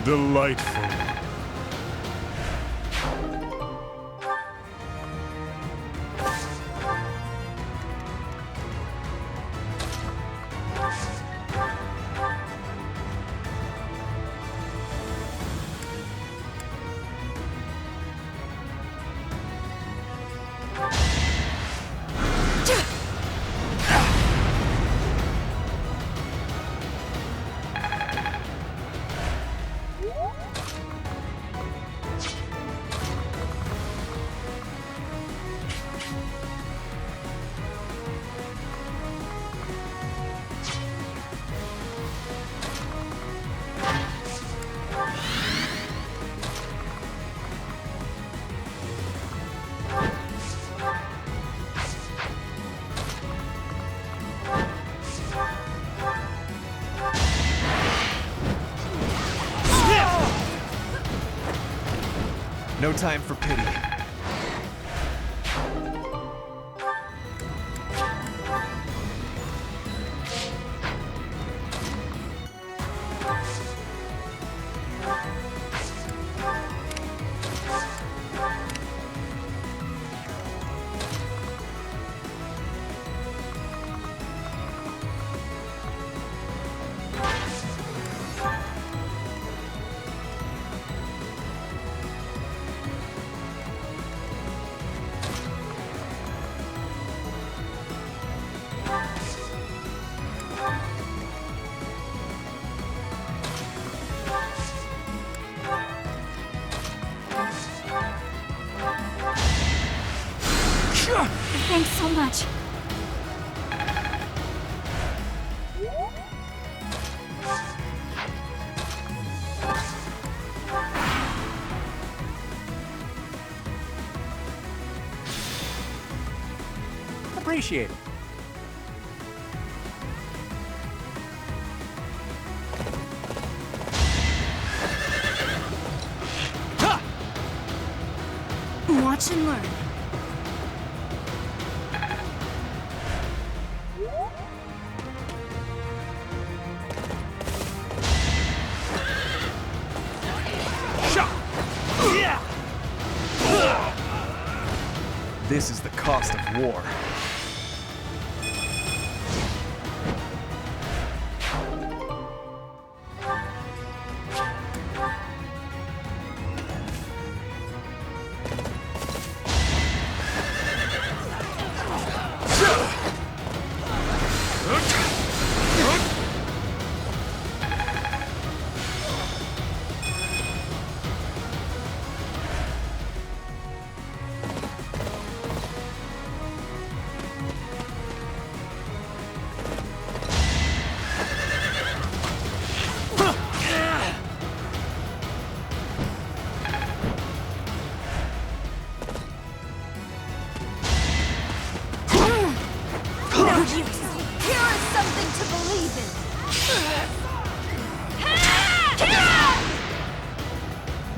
Delightful. No time for pity. Thanks so much. Appreciate it. Watch and learn. This is the cost of war.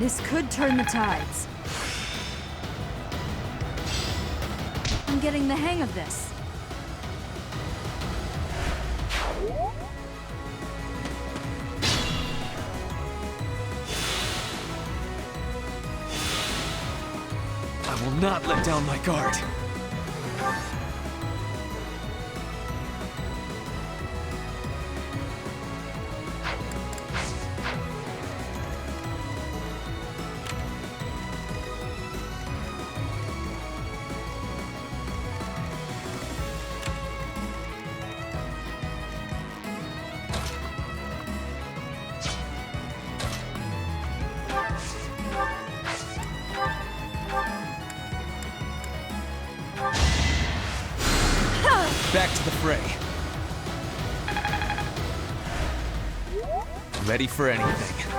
This could turn the tides. I'm getting the hang of this. I will not let down my guard. Back to the fray. Ready for anything.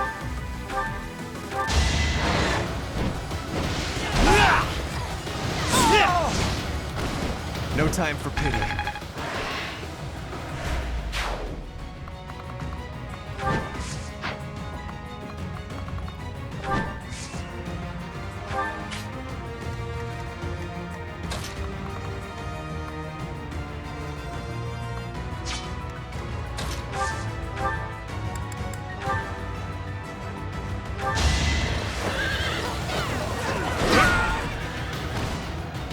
No time for pity.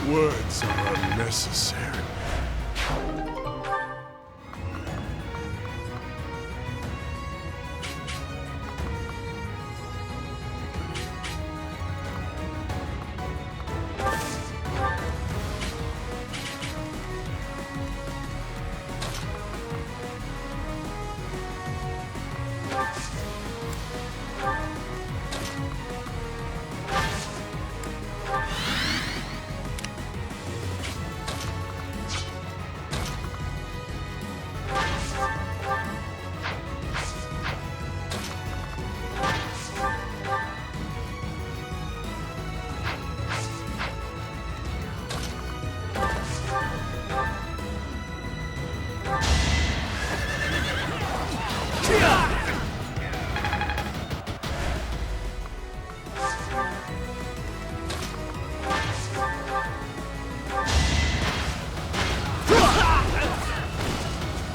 Words are unnecessary.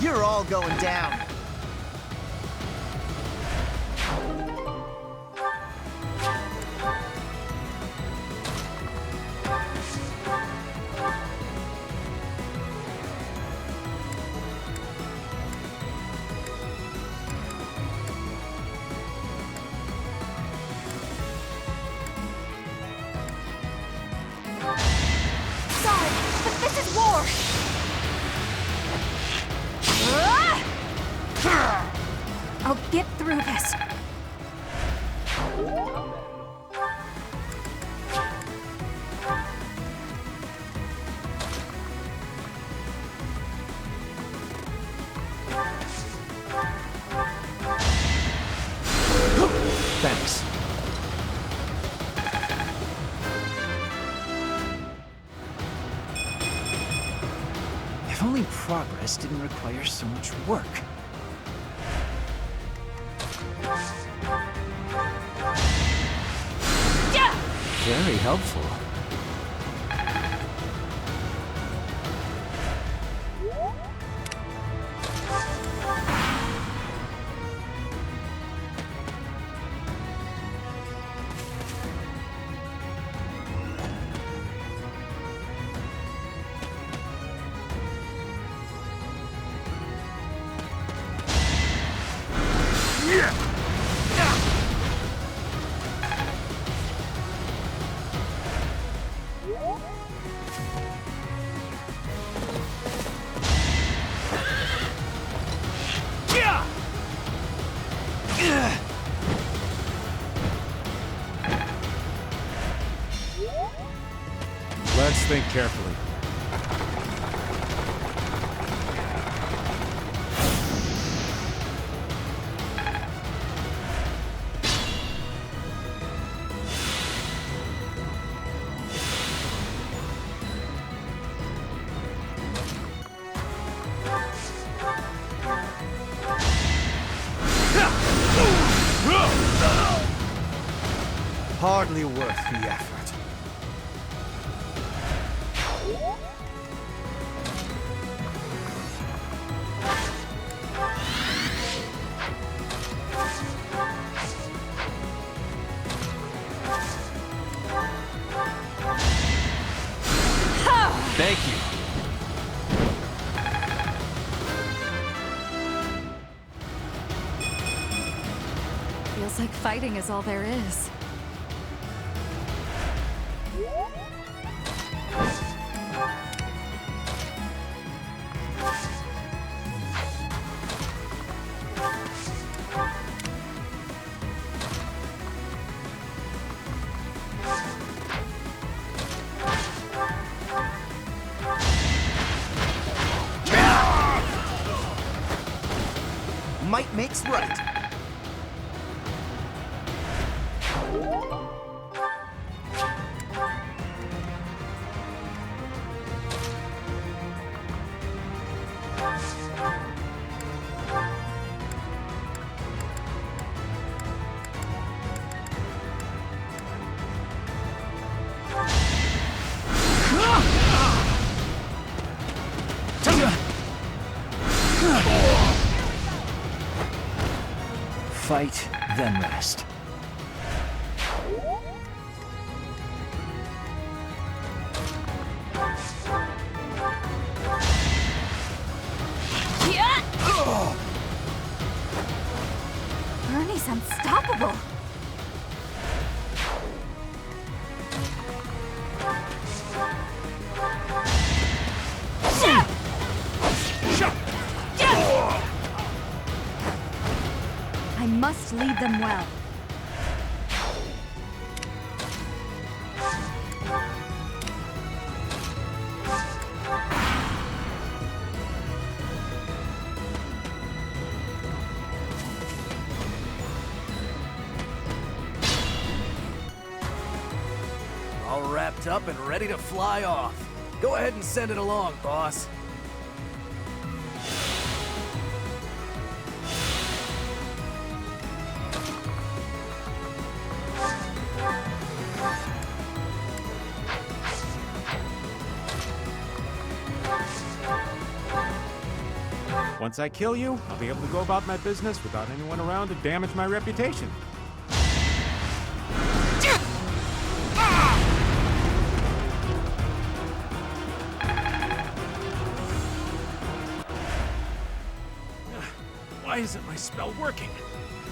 You're all going down. Sorry, but this is war! I'll get through this. Thanks. If only progress didn't require so much work. Very helpful. Let's think carefully. Hardly worth the effort. Thank you. Feels like fighting is all there is. Might makes right. Fight, then rest. Ernie's unstoppable. I must lead them well. All wrapped up and ready to fly off. Go ahead and send it along, boss. Once I kill you, I'll be able to go about my business without anyone around to damage my reputation. Why isn't my spell working?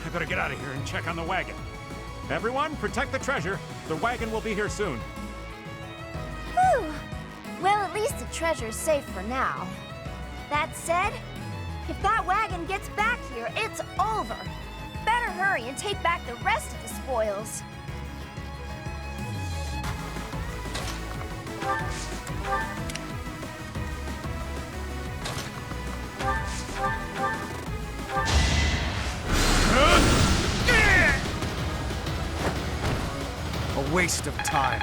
I better get out of here and check on the wagon. Everyone, protect the treasure. The wagon will be here soon. Whew. Well, at least the treasure's safe for now. That said, if that wagon gets back here, it's over. Better hurry and take back the rest of the spoils. A waste of time.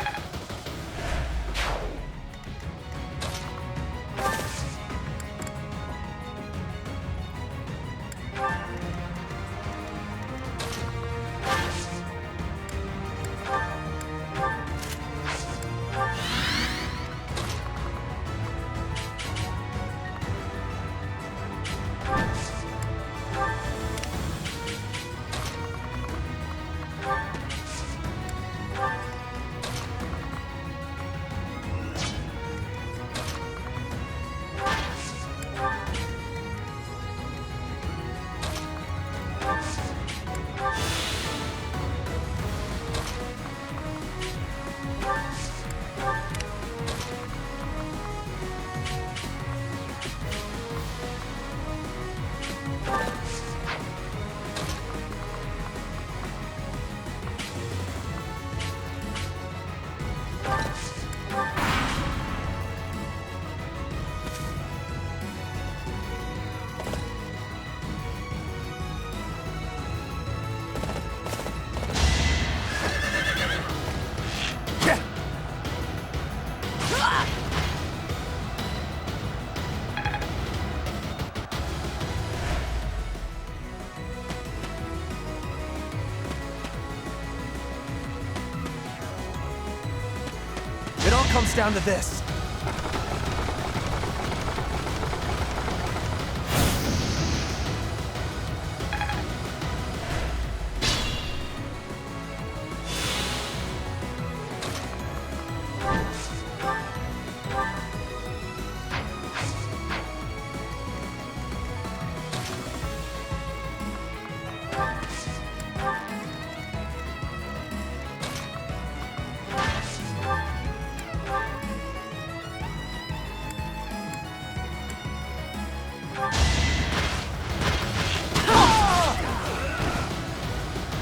comes down to this.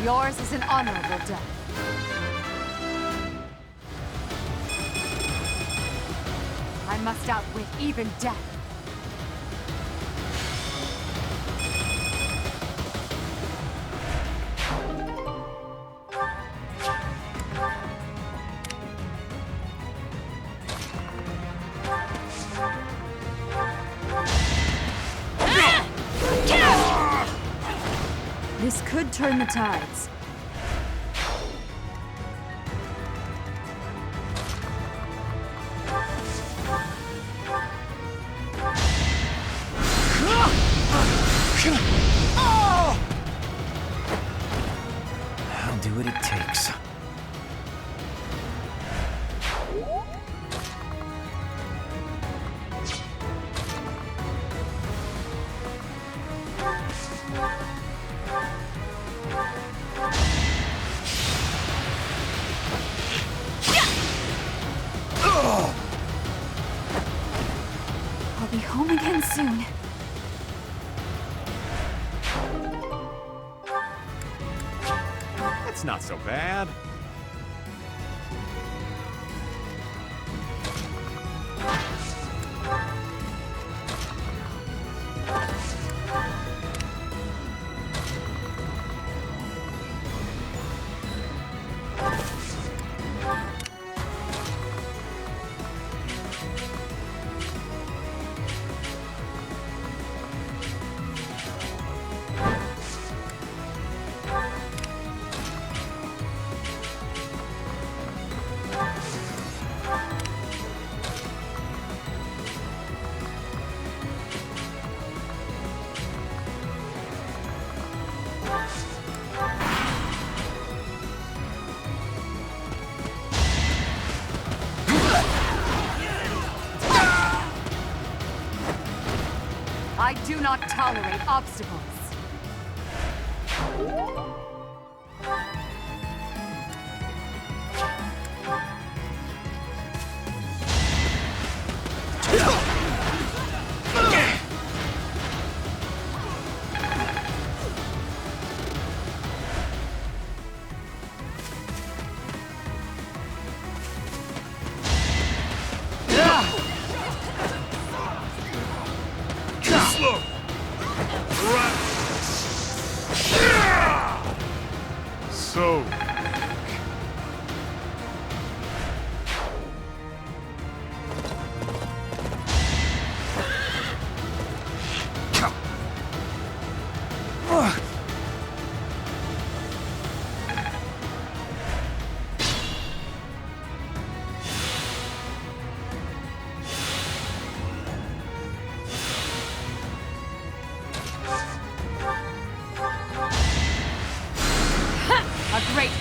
Yours is an honorable death. I must outwit even death. This could turn the tides. I'll do what it takes. I'll be home again soon. It's not so bad. I do not tolerate obstacles. So, A great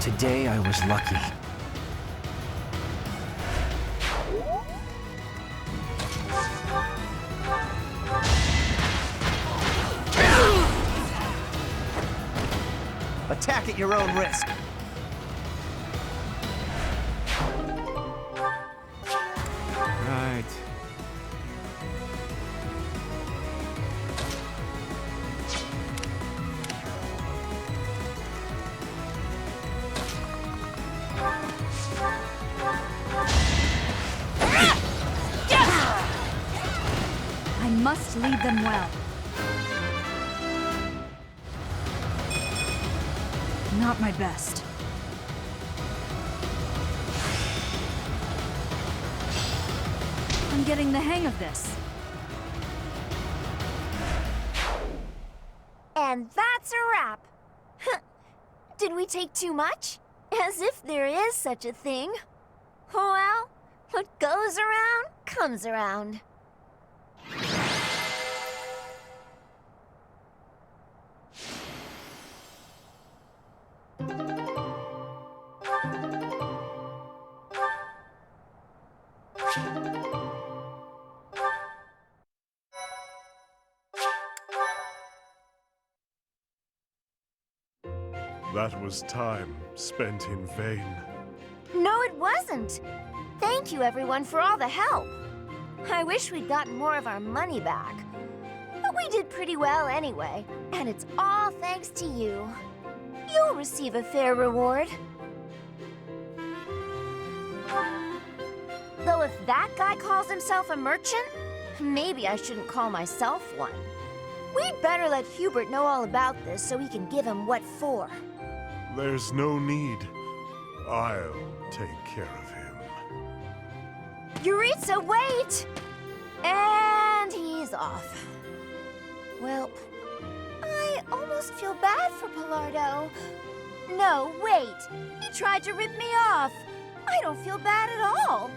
Today I was lucky. Attack at your own risk. Right. I must lead them well. Not my best. I'm getting the hang of this. And that's a wrap. Did we take too much? As if there is such a thing. Well, what goes around, comes around. That was time spent in vain. No, it wasn't. Thank you, everyone, for all the help. I wish we'd gotten more of our money back. But we did pretty well anyway, and it's all thanks to you. You'll receive a fair reward. Though if that guy calls himself a merchant, maybe I shouldn't call myself one. We'd better let Hubert know all about this so we can give him what for. There's no need. I'll take care of him. Yuritsa, wait! And he's off. Well, I almost feel bad for Pilardo. No, wait. He tried to rip me off. I don't feel bad at all.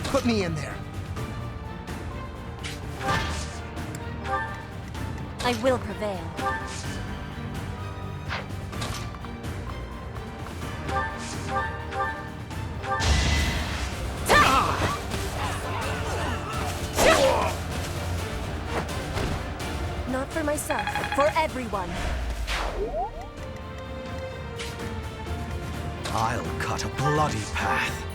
Put me in there. I will prevail. Not for myself, for everyone. I'll cut a bloody path.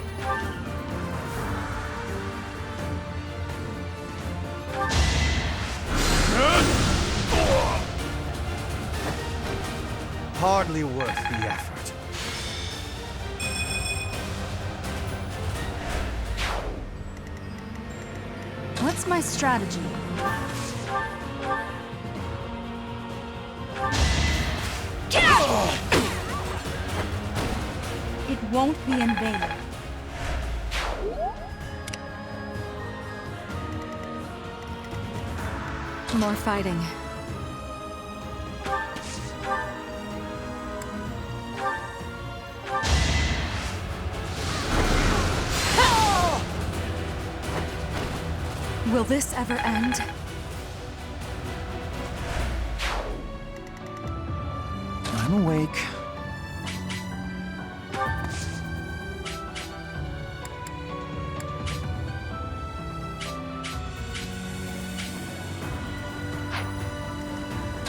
Hardly worth the effort. What's my strategy? It won't be in vain. More fighting. Will this ever end? I'm awake.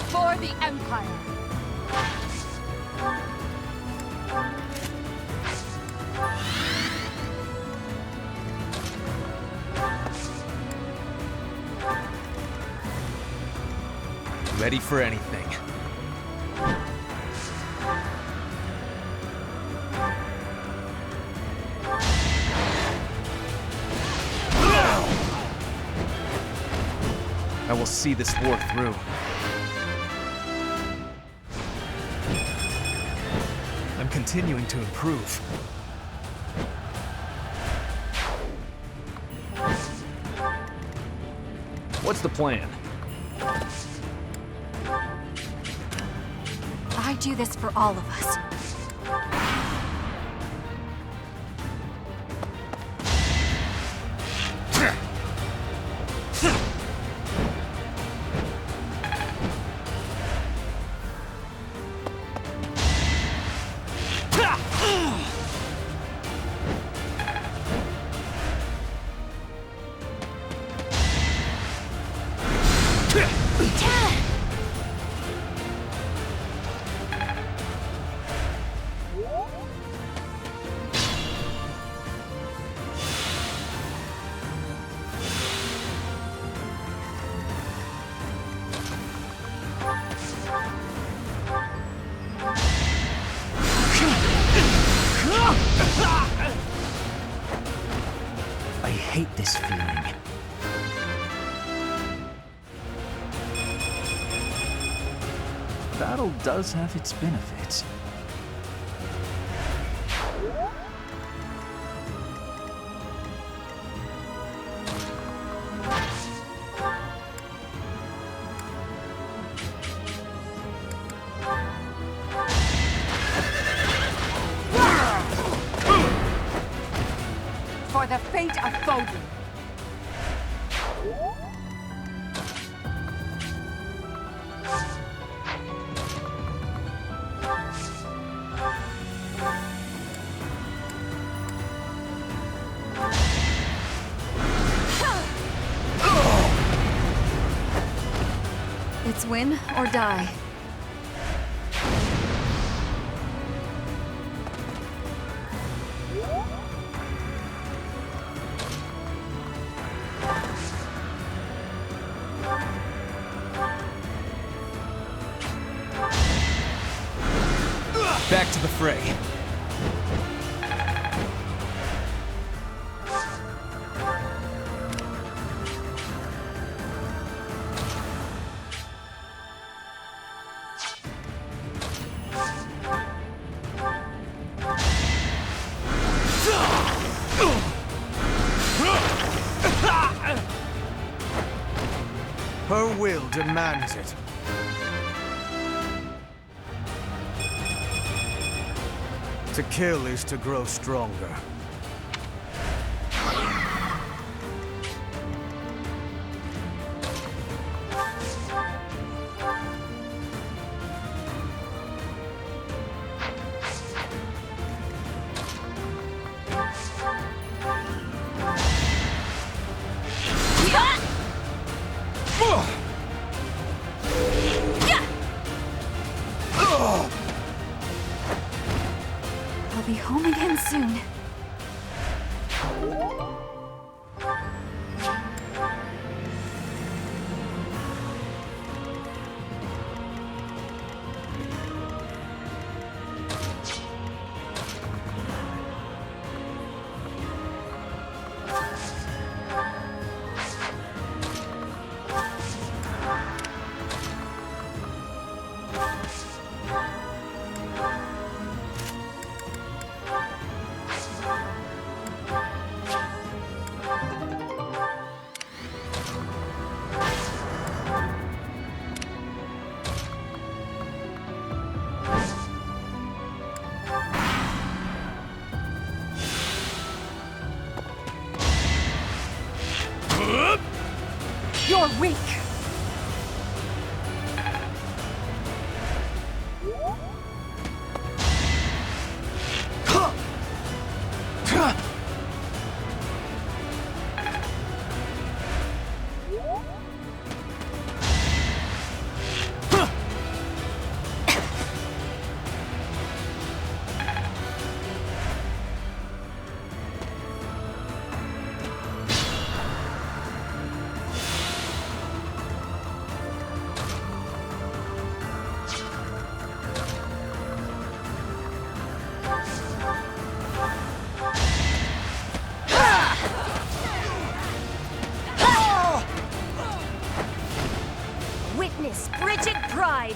For the Empire! Ready for anything. I will see this war through. I'm continuing to improve. What's the plan? I do this for all of us. I hate this feeling. Battle does have its benefits. For the fate of Fodlan! It's win or die. Back to the fray. Her will demands it. To kill is to grow stronger. I'll be home again soon. You're weak! face, Brigid Pride!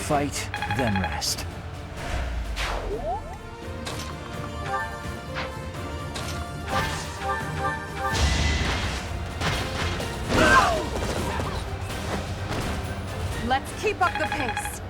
Fight, then rest. Let's keep up the pace.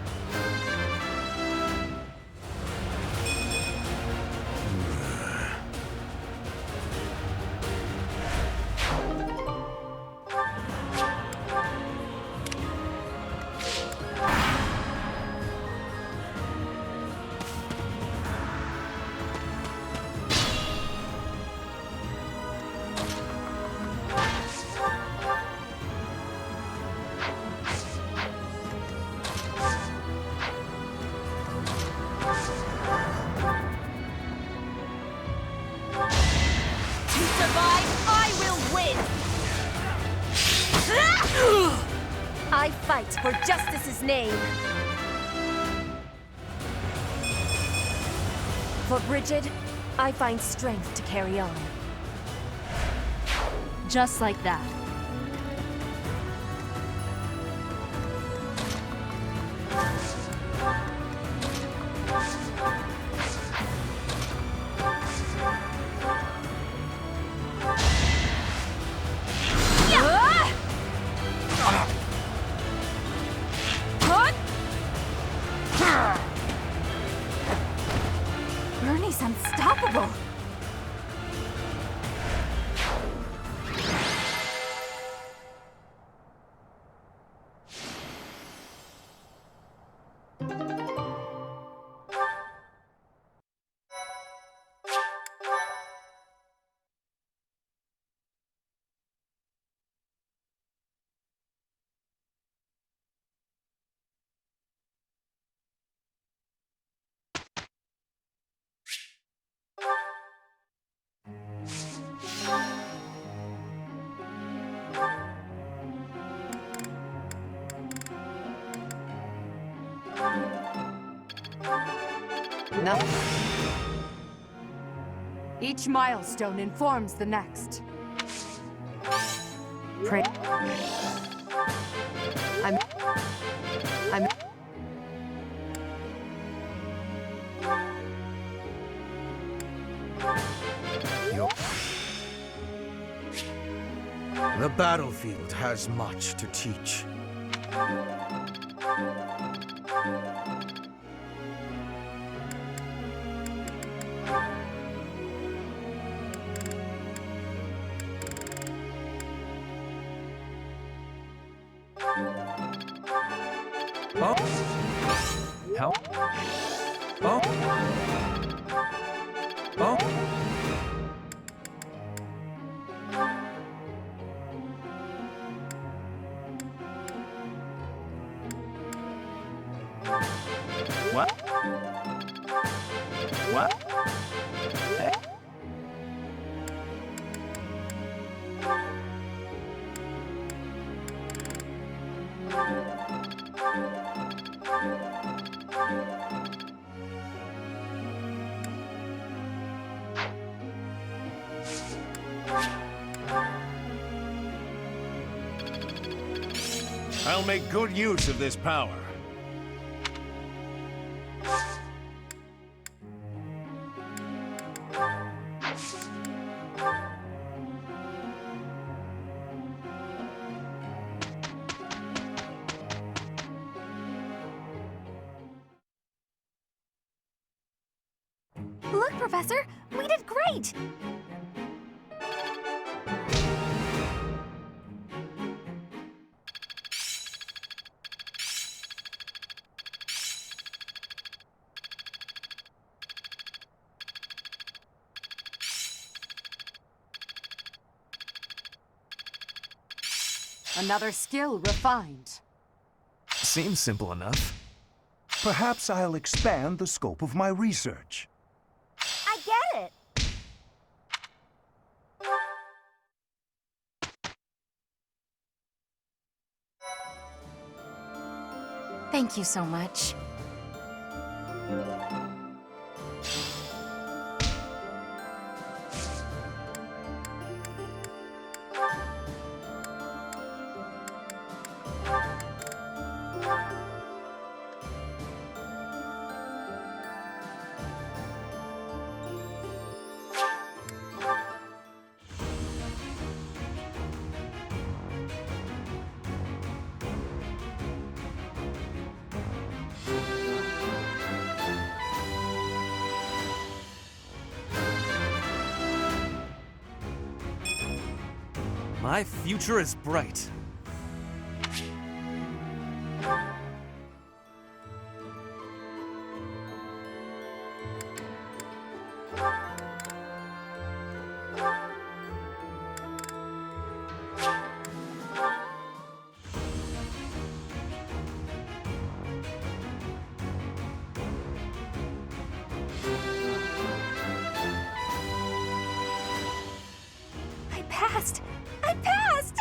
I fight for justice's name. For Brigid, I find strength to carry on. Just like that. Bernie's unstoppable. No. Each milestone informs the next. Pray. I'm. The battlefield has much to teach. Help? Oh? Oh? What? What? Hey. I'll make good use of this power. Look, Professor! We did great! Another skill refined. Seems simple enough. Perhaps I'll expand the scope of my research. I get it. Thank you so much. My future is bright. I passed! I passed!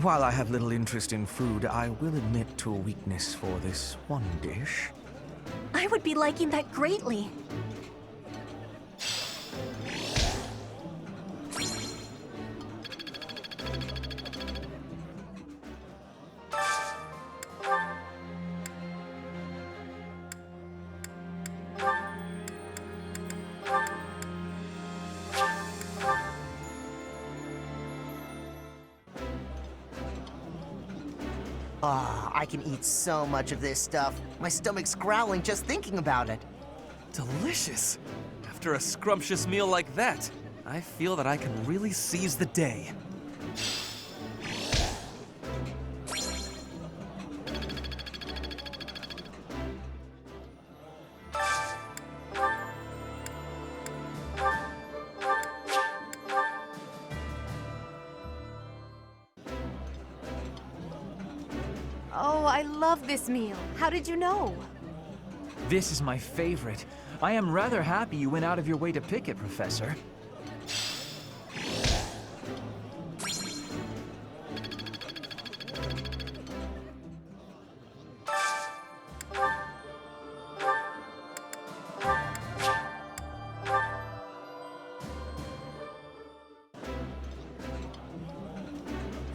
While I have little interest in food, I will admit to a weakness for this one dish. I would be liking that greatly. Ah, I can eat so much of this stuff. My stomach's growling just thinking about it. Delicious! After a scrumptious meal like that, I feel that I can really seize the day. Oh, I love this meal. How did you know? This is my favorite. I am rather happy you went out of your way to pick it, Professor.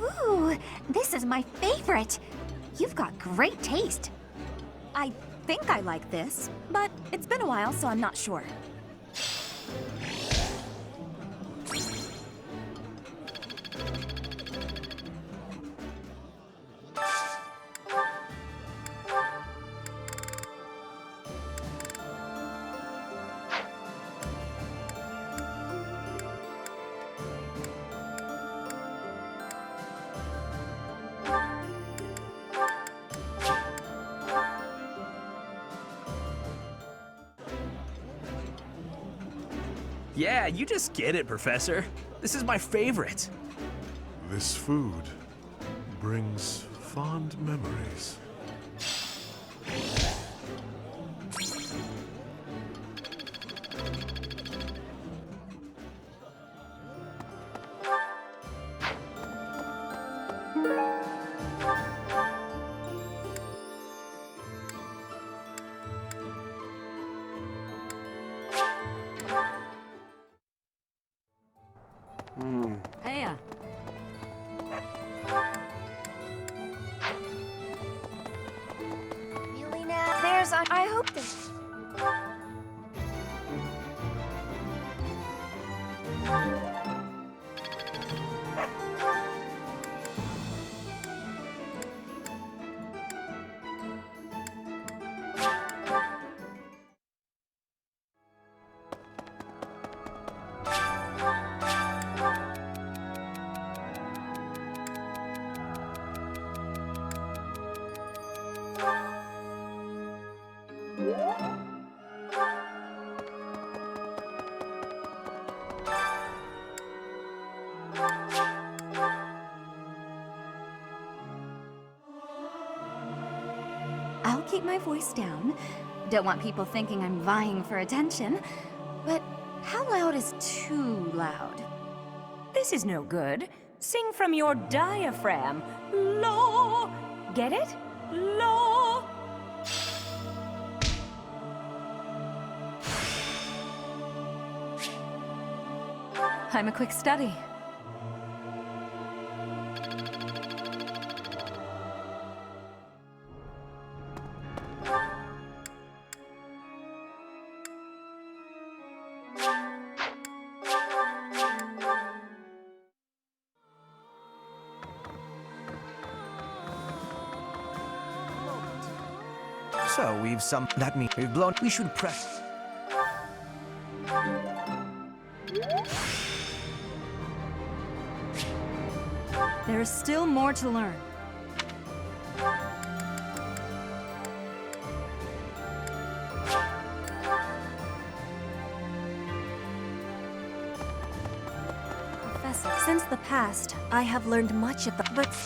Ooh, this is my favorite. You've got great taste. I think I like this, but it's been a while, so I'm not sure. Yeah, you just get it, Professor. This is my favorite. This food brings fond memories. Hey, Really now? There's a... I hope this... I'll keep my voice down. Don't want people thinking I'm vying for attention. But how loud is too loud? This is no good. Sing from your diaphragm. Law. Get it? Law. I'm a quick study. So that means we've blown. We should press. There is still more to learn. Professor, since the past, I have learned much of the... But...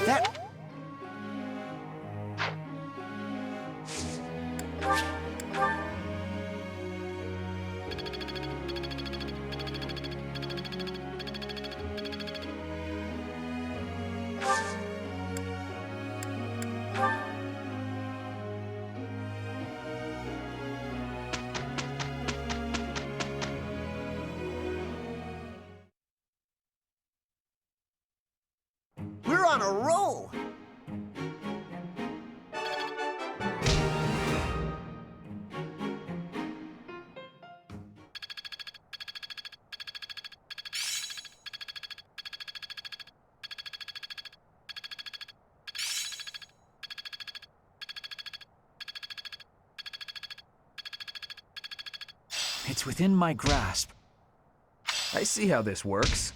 That... We're on a roll! It's within my grasp. I see how this works.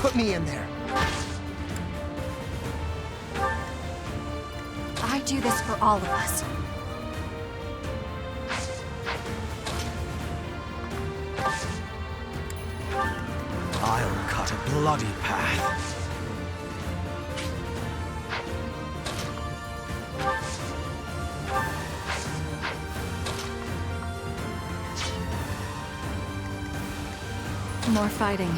Put me in there. I do this for all of us. I'll cut a bloody path. More fighting.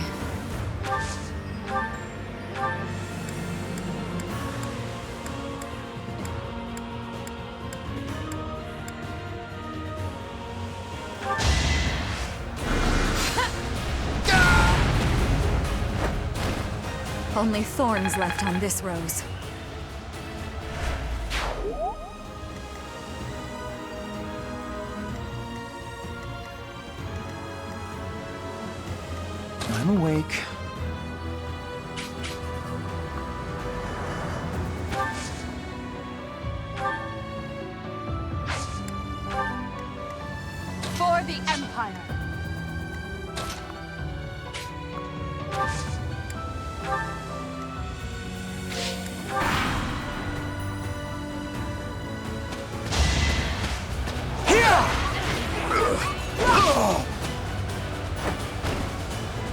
Only thorns left on this rose. I'm awake. For the Empire!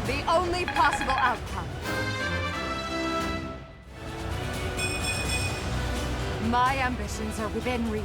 The only possible outcome. My ambitions are within reach.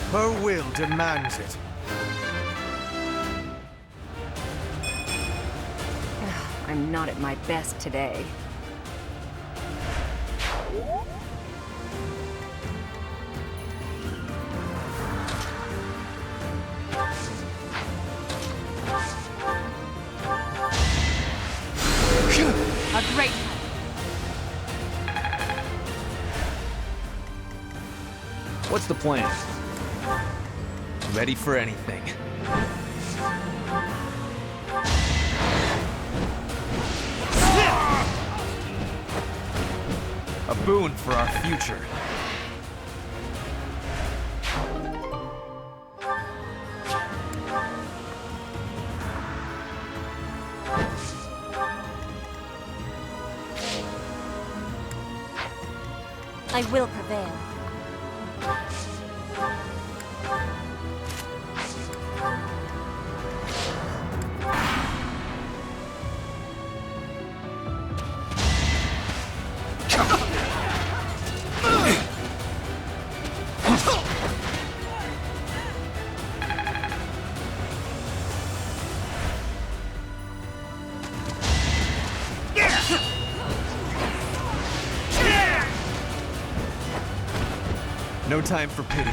Her will demands it. I'm not at my best today. A great What's the plan? Ready for anything. A boon for our future. I will prevail. No time for pity.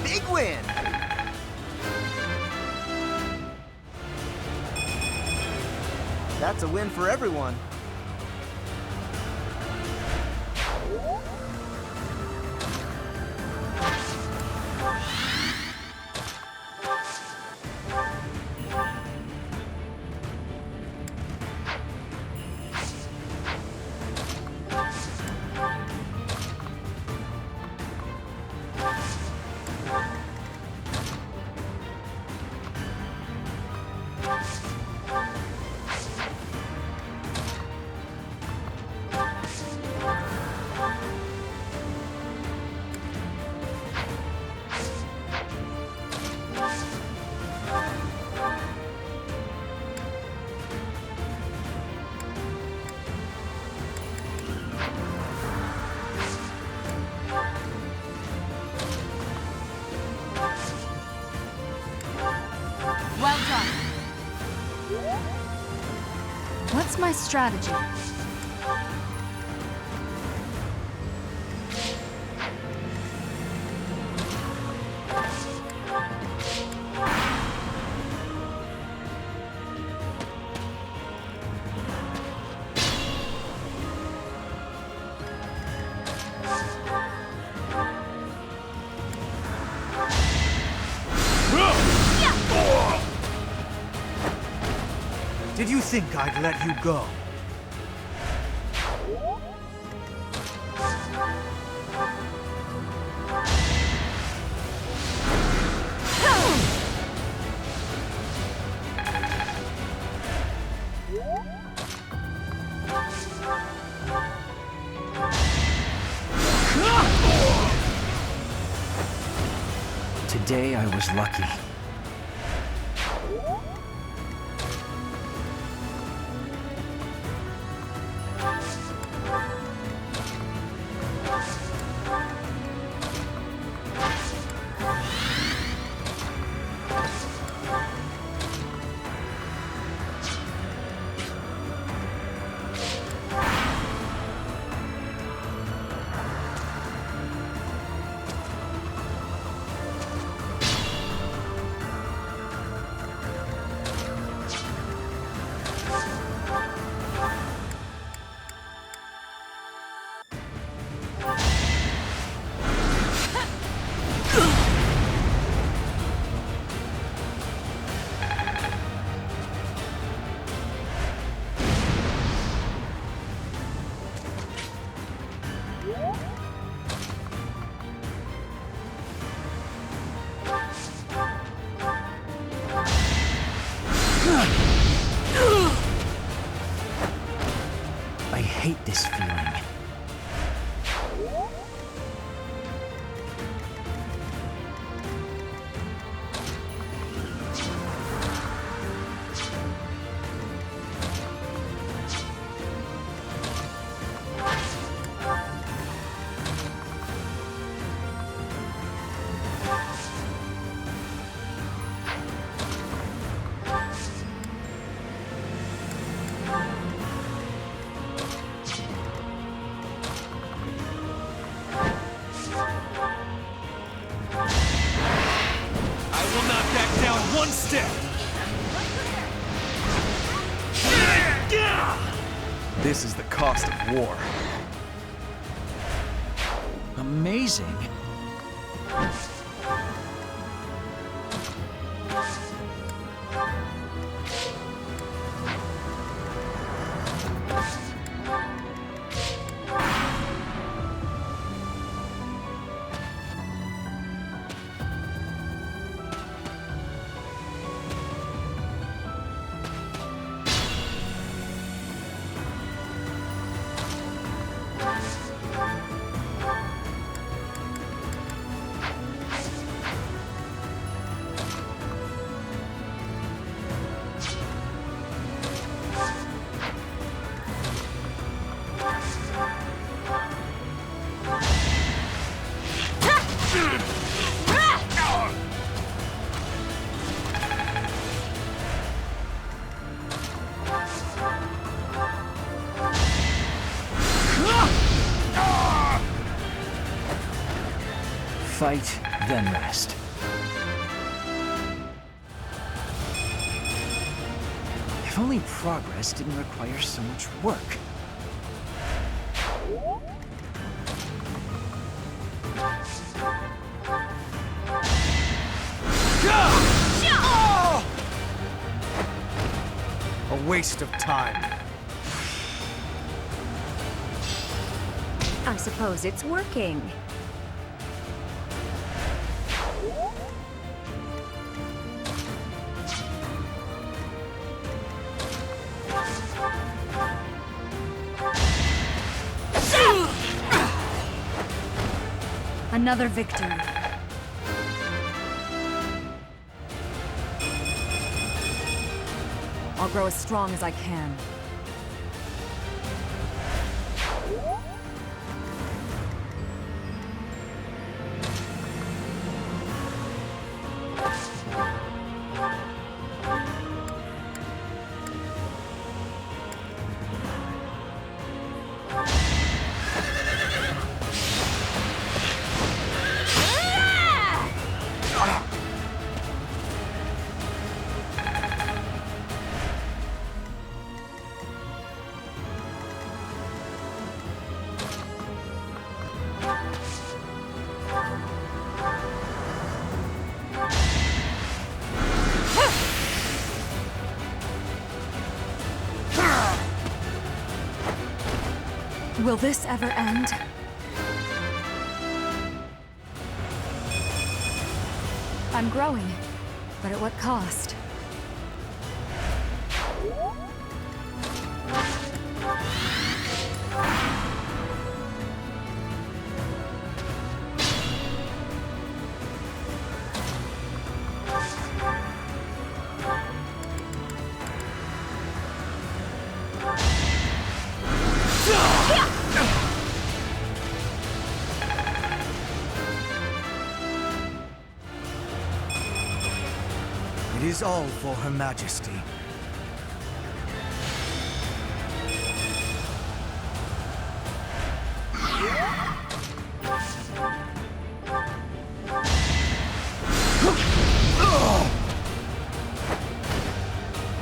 Big win! That's a win for everyone. my strategy. Did you think I'd let you go? Today I was lucky. I hate this feeling. One step! This is the cost of war. Amazing. Fight, then rest. If only progress didn't require so much work. A waste of time. I suppose it's working. Another victory. I'll grow as strong as I can. Will this ever end? I'm growing, but at what cost? It is all for Her Majesty.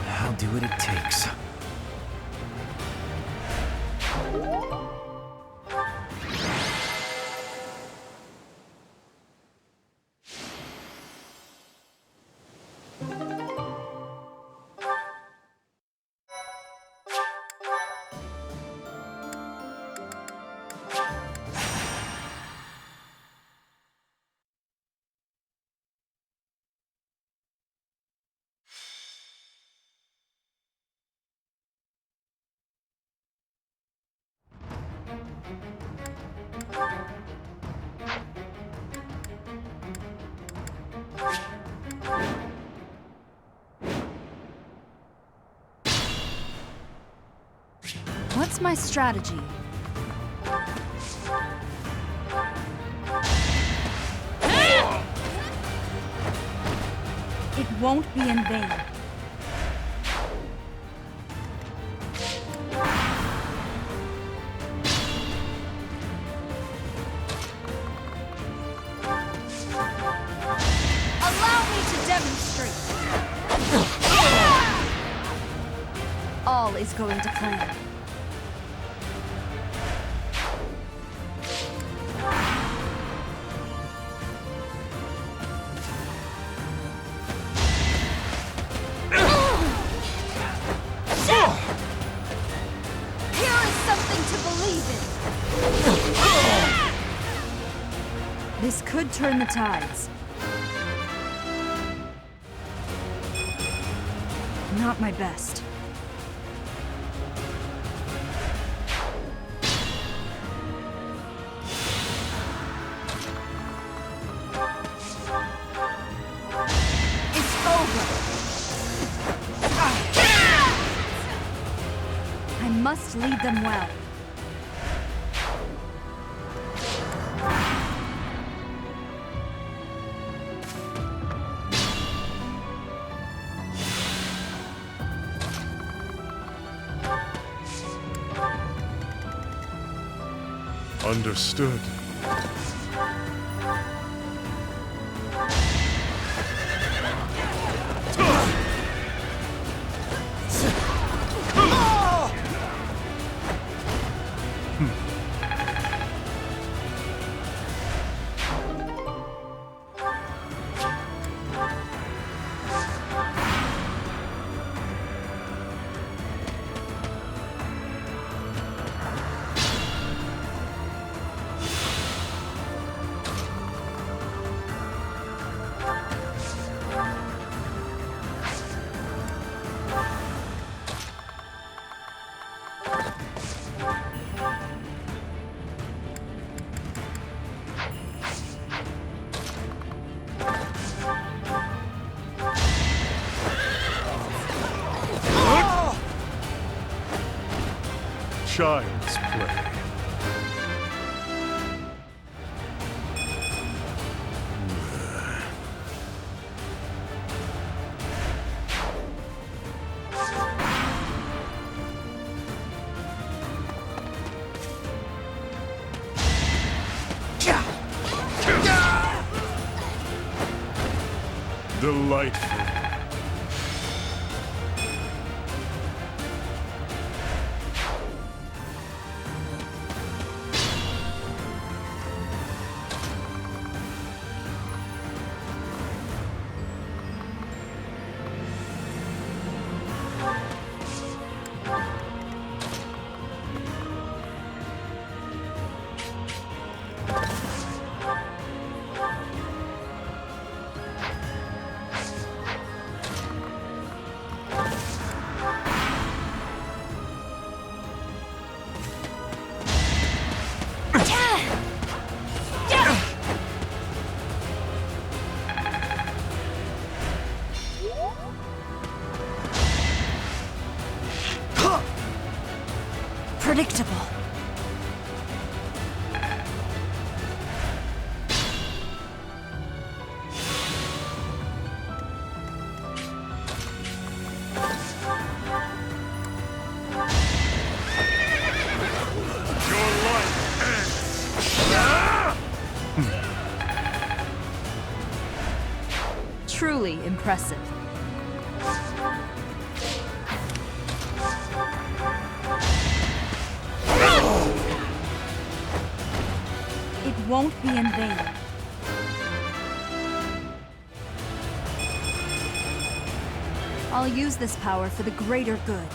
I'll do what it takes. What's my strategy? It won't be in vain. Allow me to demonstrate. All is going to plan. This could turn the tides. Not my best. It's over. I must lead them well. Understood. Child's play. Delightful. unpredictable. Truly impressive. It won't be in vain. I'll use this power for the greater good.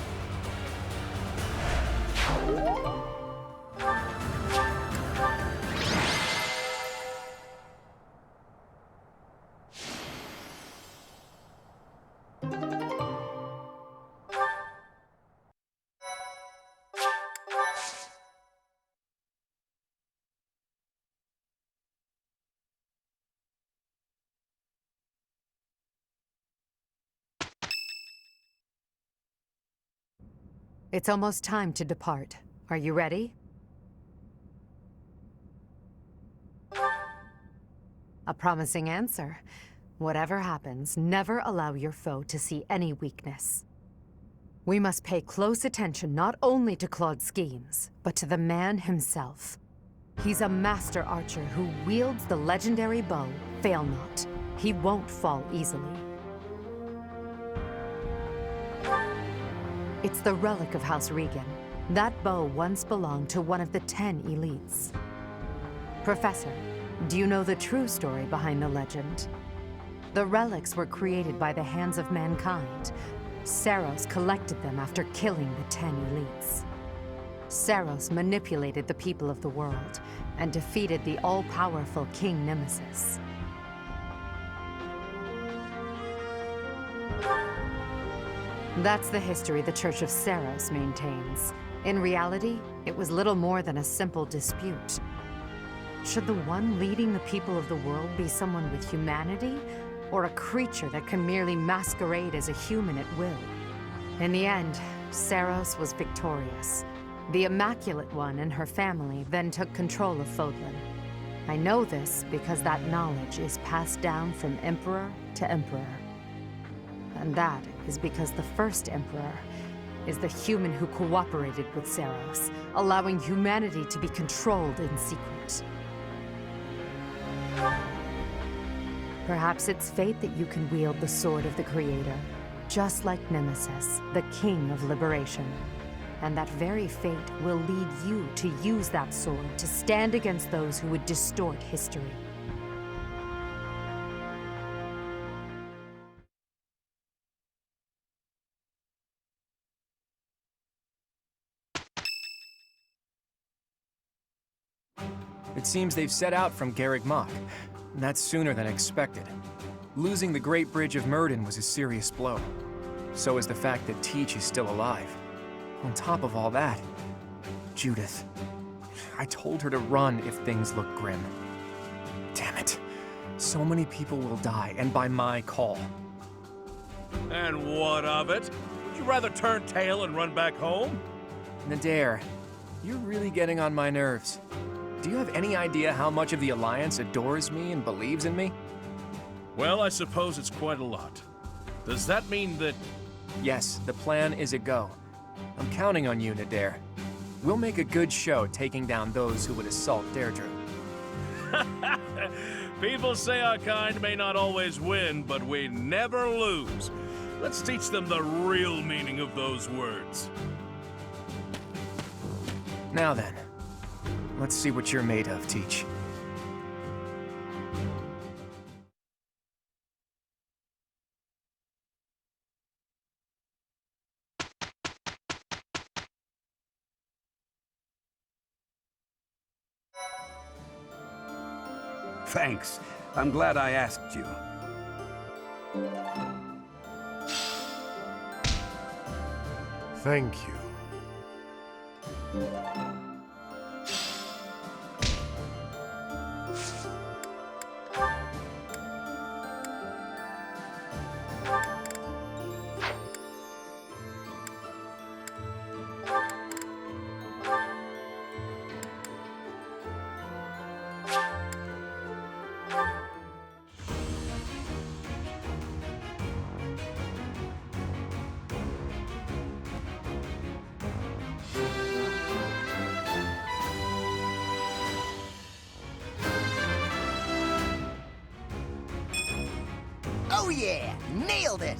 It's almost time to depart. Are you ready? A promising answer. Whatever happens, never allow your foe to see any weakness. We must pay close attention not only to Claude's schemes, but to the man himself. He's a master archer who wields the legendary bow, Fail Not. He won't fall easily. It's the relic of House Regan. That bow once belonged to one of the 10 elites. Professor, do you know the true story behind the legend? The relics were created by the hands of mankind. Seiros collected them after killing the 10 elites. Seiros manipulated the people of the world and defeated the all-powerful King Nemesis. That's the history the Church of Seiros maintains. In reality, it was little more than a simple dispute. Should the one leading the people of the world be someone with humanity, or a creature that can merely masquerade as a human at will? In the end, Seiros was victorious. The Immaculate One and her family then took control of Fodlan. I know this because that knowledge is passed down from Emperor to Emperor. And that is because the first Emperor is the human who cooperated with Seiros, allowing humanity to be controlled in secret. Perhaps it's fate that you can wield the sword of the Creator, just like Nemesis, the King of Liberation. And that very fate will lead you to use that sword to stand against those who would distort history. It seems they've set out from Garreg Mach. That's sooner than expected. Losing the Great Bridge of Myrden was a serious blow. So is the fact that Teach is still alive. On top of all that, Judith. I told her to run if things look grim. Damn it. So many people will die, and by my call. And what of it? Would you rather turn tail and run back home? Nadir, you're really getting on my nerves. Do you have any idea how much of the Alliance adores me and believes in me? Well, I suppose it's quite a lot. Does that mean that... Yes, the plan is a go. I'm counting on you, Nadir. We'll make a good show taking down those who would assault Deirdre. People say our kind may not always win, but we never lose. Let's teach them the real meaning of those words. Now then, let's see what you're made of, Teach. Thanks. I'm glad I asked you. Thank you. Oh yeah! Nailed it!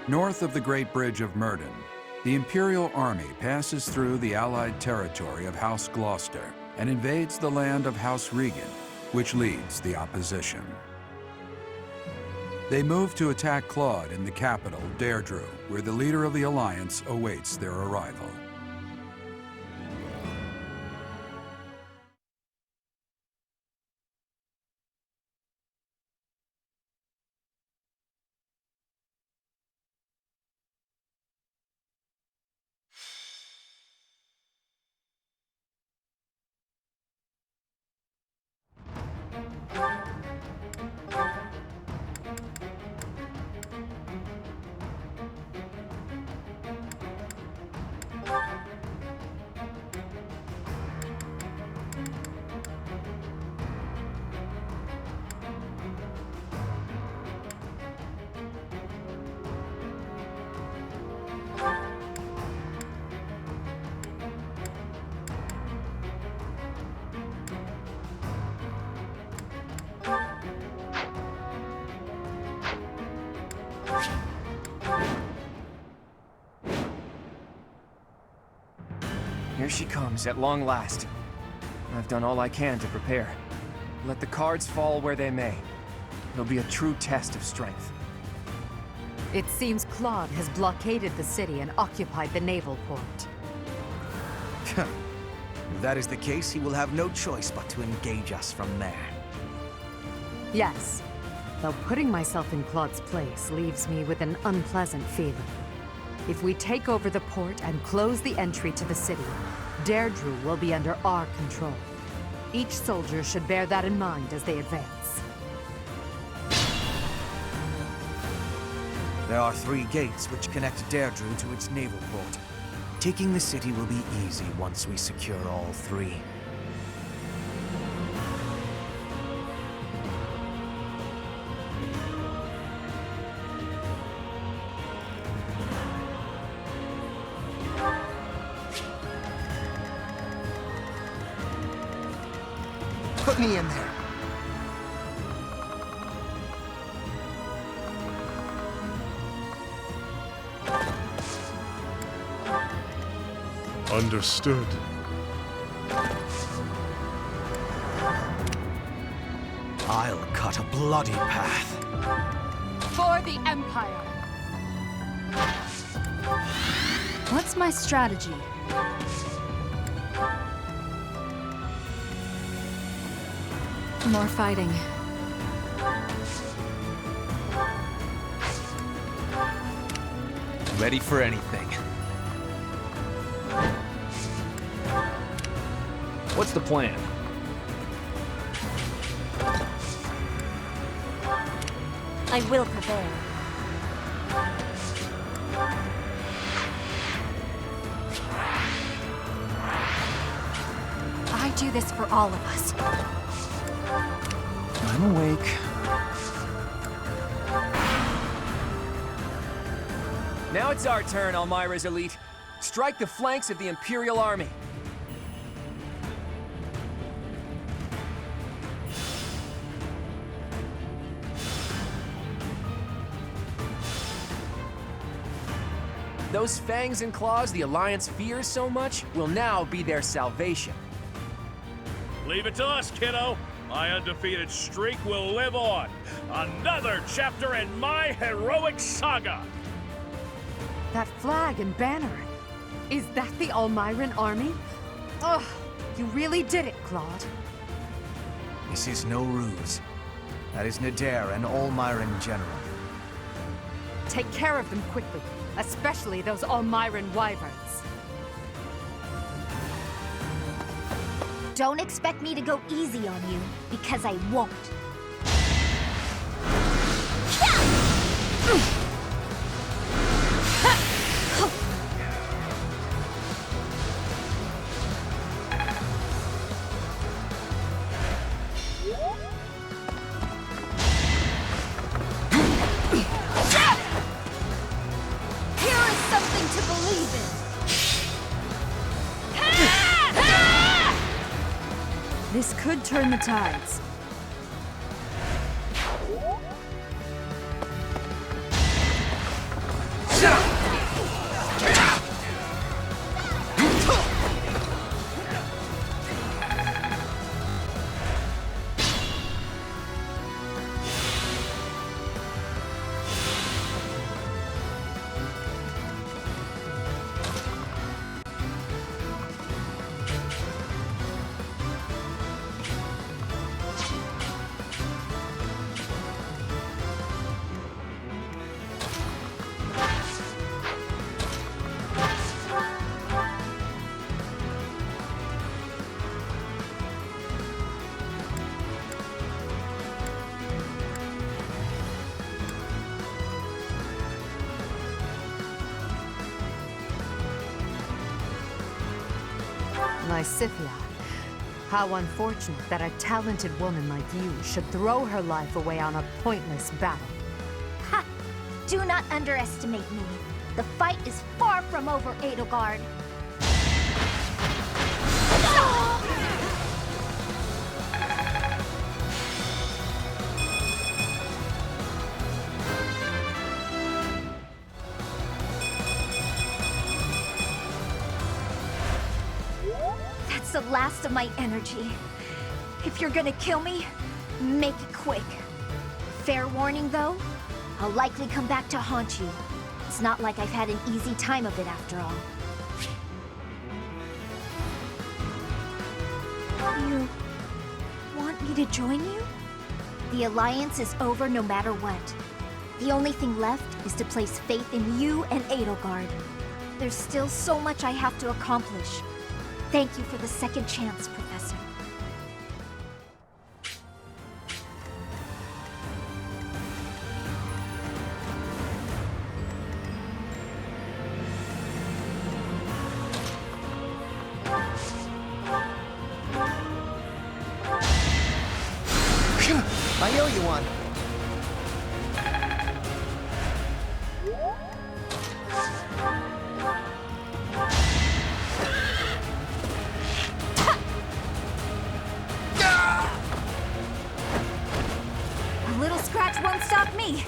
North of the Great Bridge of Myrddin, the Imperial Army passes through the Allied territory of House Gloucester and invades the land of House Regan, which leads the opposition. They move to attack Claude in the capital, Deirdre, where the leader of the Alliance awaits their arrival. Here she comes, at long last. I've done all I can to prepare. Let the cards fall where they may. It'll be a true test of strength. It seems Claude has blockaded the city and occupied the naval port. If that is the case, he will have no choice but to engage us from there. Yes, though putting myself in Claude's place leaves me with an unpleasant feeling. If we take over the port and close the entry to the city, Deirdre will be under our control. Each soldier should bear that in mind as they advance. There are 3 gates which connect Deirdre to its naval port. Taking the city will be easy once we secure all 3. Put me in there. Understood. I'll cut a bloody path. For the Empire! What's my strategy? More fighting. Ready for anything. What's the plan? I will prepare. I do this for all of us. I'm awake. Now it's our turn, Elmira's elite. Strike the flanks of the Imperial Army. Those fangs and claws the Alliance fears so much will now be their salvation. Leave it to us, kiddo. My undefeated streak will live on. Another chapter in my heroic saga. That flag and banner. Is that the Almyran army? Ugh, you really did it, Claude. This is no ruse. That is Nadir, an Almyran general. Take care of them quickly, especially those Almyran wyverns. Don't expect me to go easy on you, because I won't. This could turn the tides. Lysithia, how unfortunate that a talented woman like you should throw her life away on a pointless battle. Ha! Do not underestimate me. The fight is far from over, Edelgard. That's the last of my energy. If you're gonna kill me, make it quick. Fair warning, though, I'll likely come back to haunt you. It's not like I've had an easy time of it after all. You want me to join you? The Alliance is over no matter what. The only thing left is to place faith in you and Edelgard. There's still so much I have to accomplish. Thank you for the second chance, Professor. I owe you one. A little scratch won't stop me.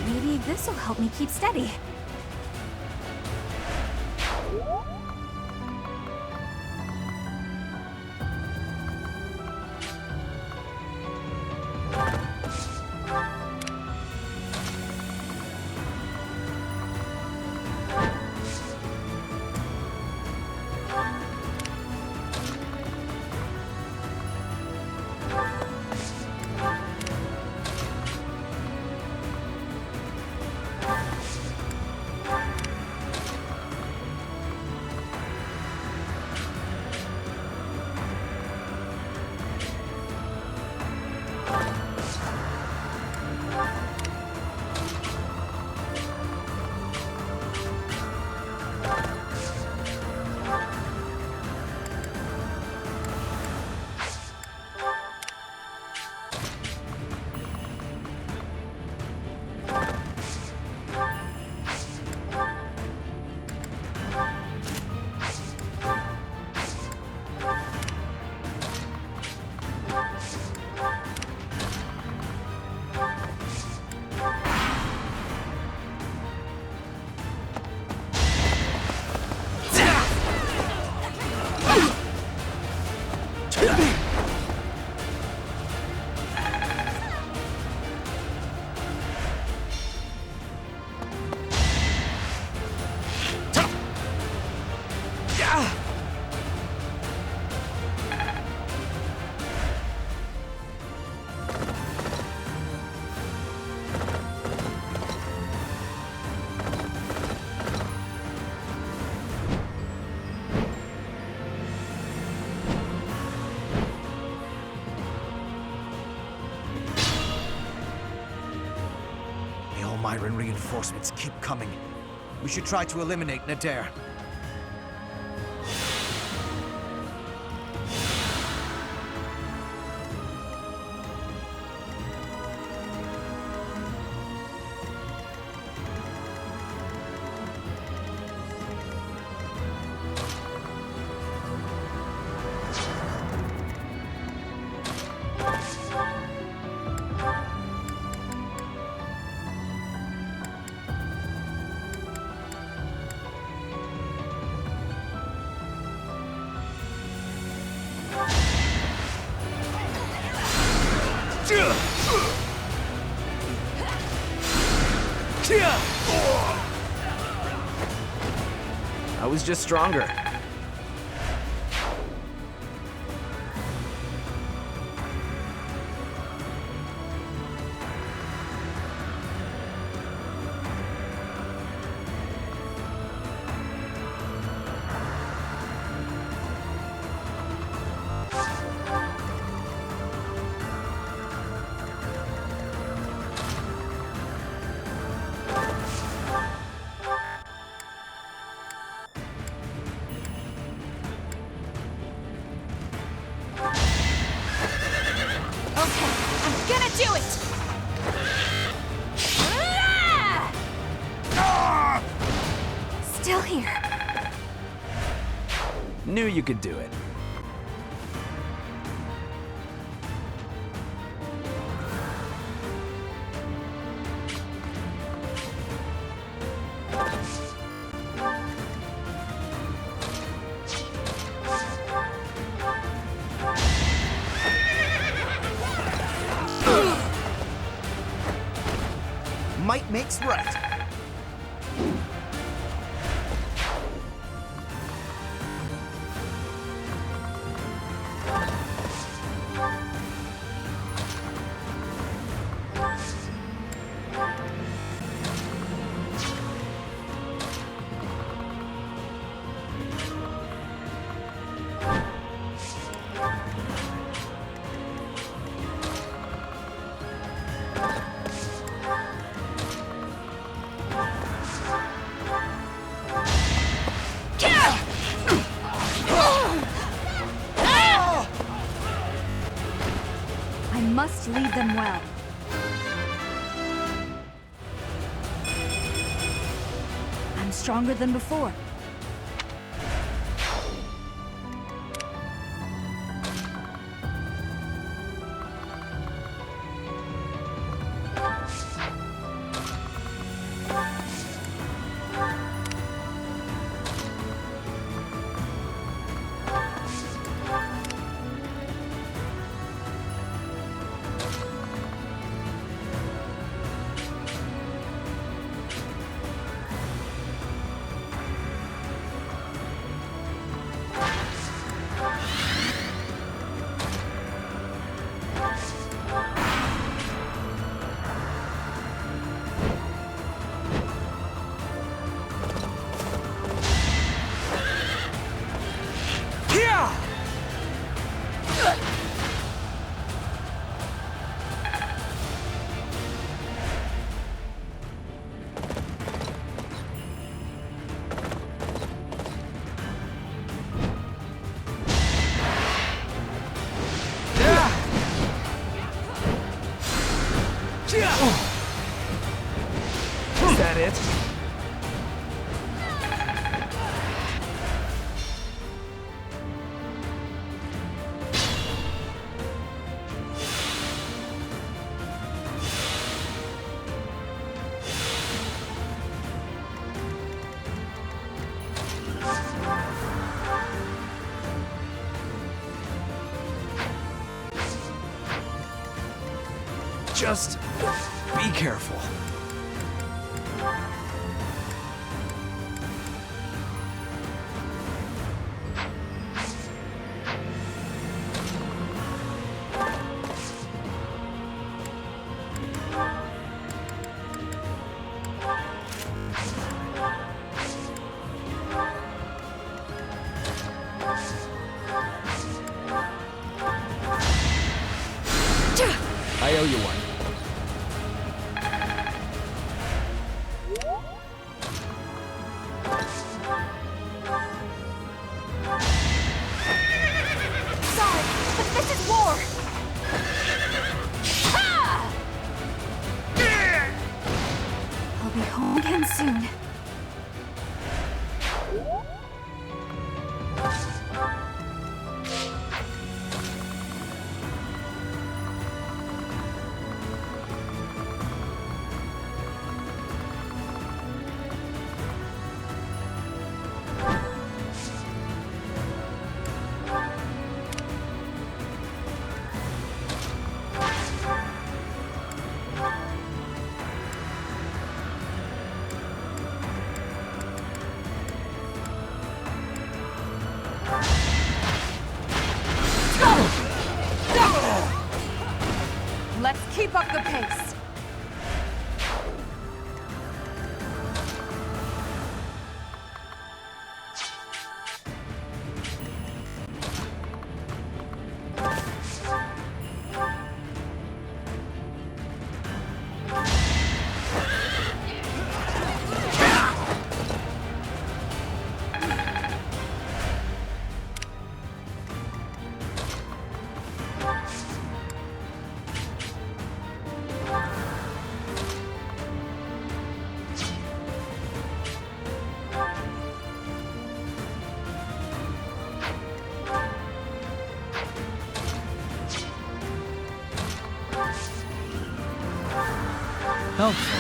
Maybe this'll help me keep steady. Myron reinforcements keep coming. We should try to eliminate Nadir. I was just stronger. Knew you could do it. Might makes right. Must lead them well. I'm stronger than before. Is that it? Just be careful. I owe you one. be home again soon. Let's keep up the pace. Helpful.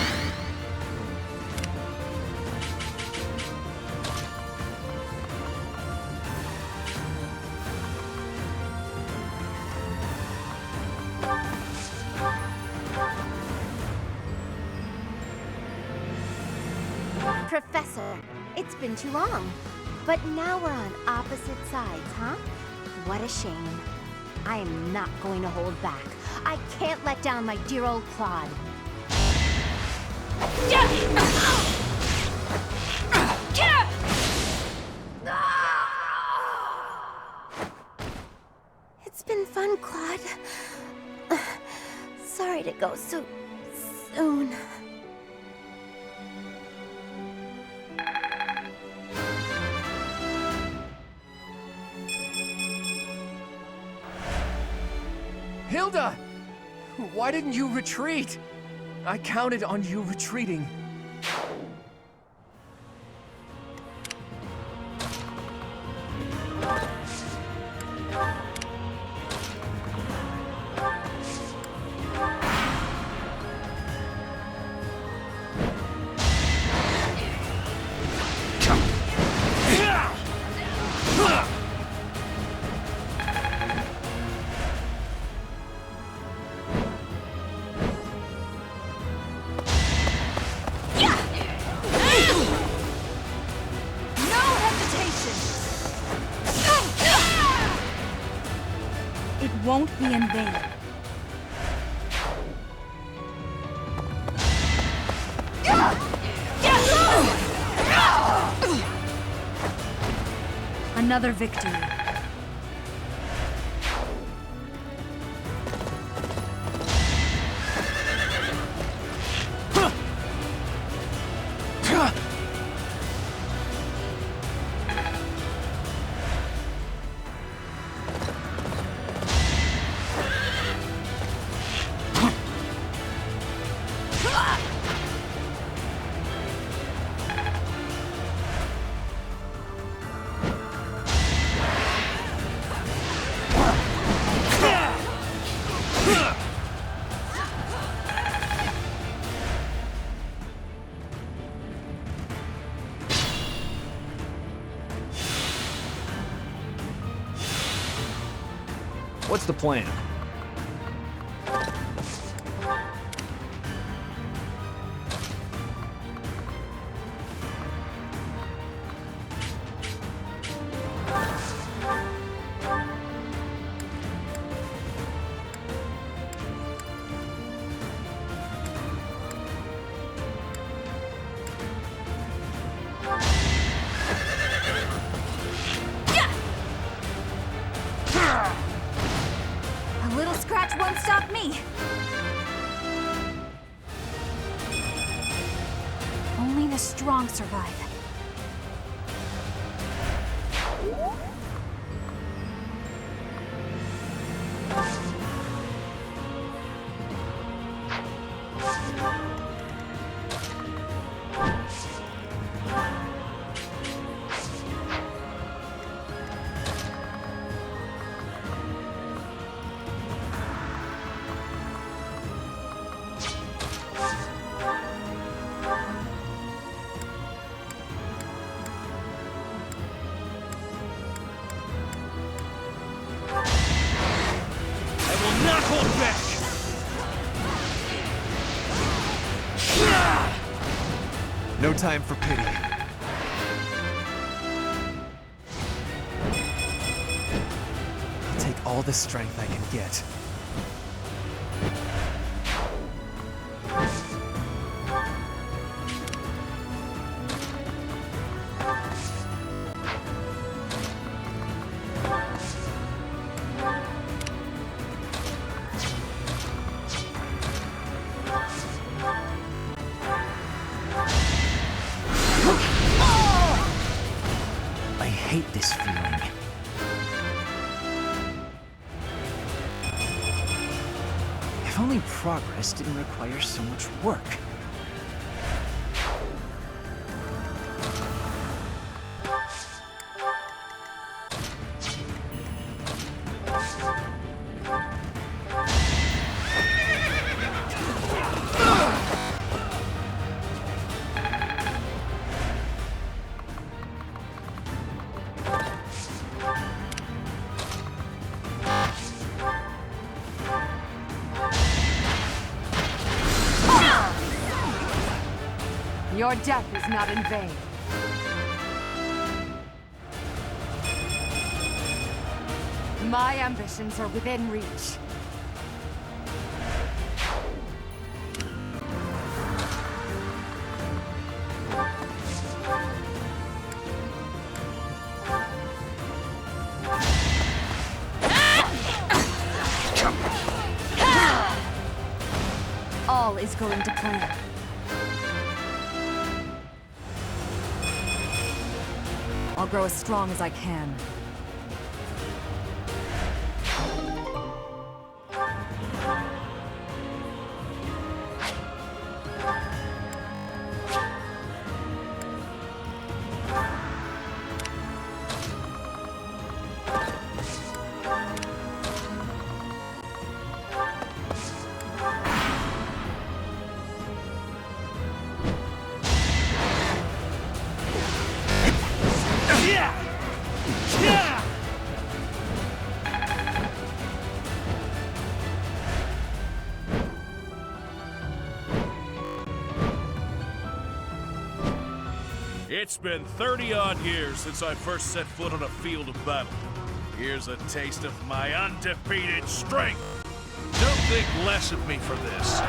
Professor, it's been too long. But now we're on opposite sides, huh? What a shame. I am not going to hold back. I can't let down my dear old Claude. It's been fun, Claude. Sorry to go so soon. Hilda! Why didn't you retreat? I counted on you retreating. It won't be in vain. Another victory. What's the plan? A little scratch won't stop me. Only the strong survive. No time for pity. I'll take all the strength I can get. I hate this feeling. If only progress didn't require so much work. Your death is not in vain. My ambitions are within reach. All is going to plan. I'll grow as strong as I can. It's been 30-odd years since I first set foot on a field of battle. Here's a taste of my undefeated strength. Don't think less of me for this.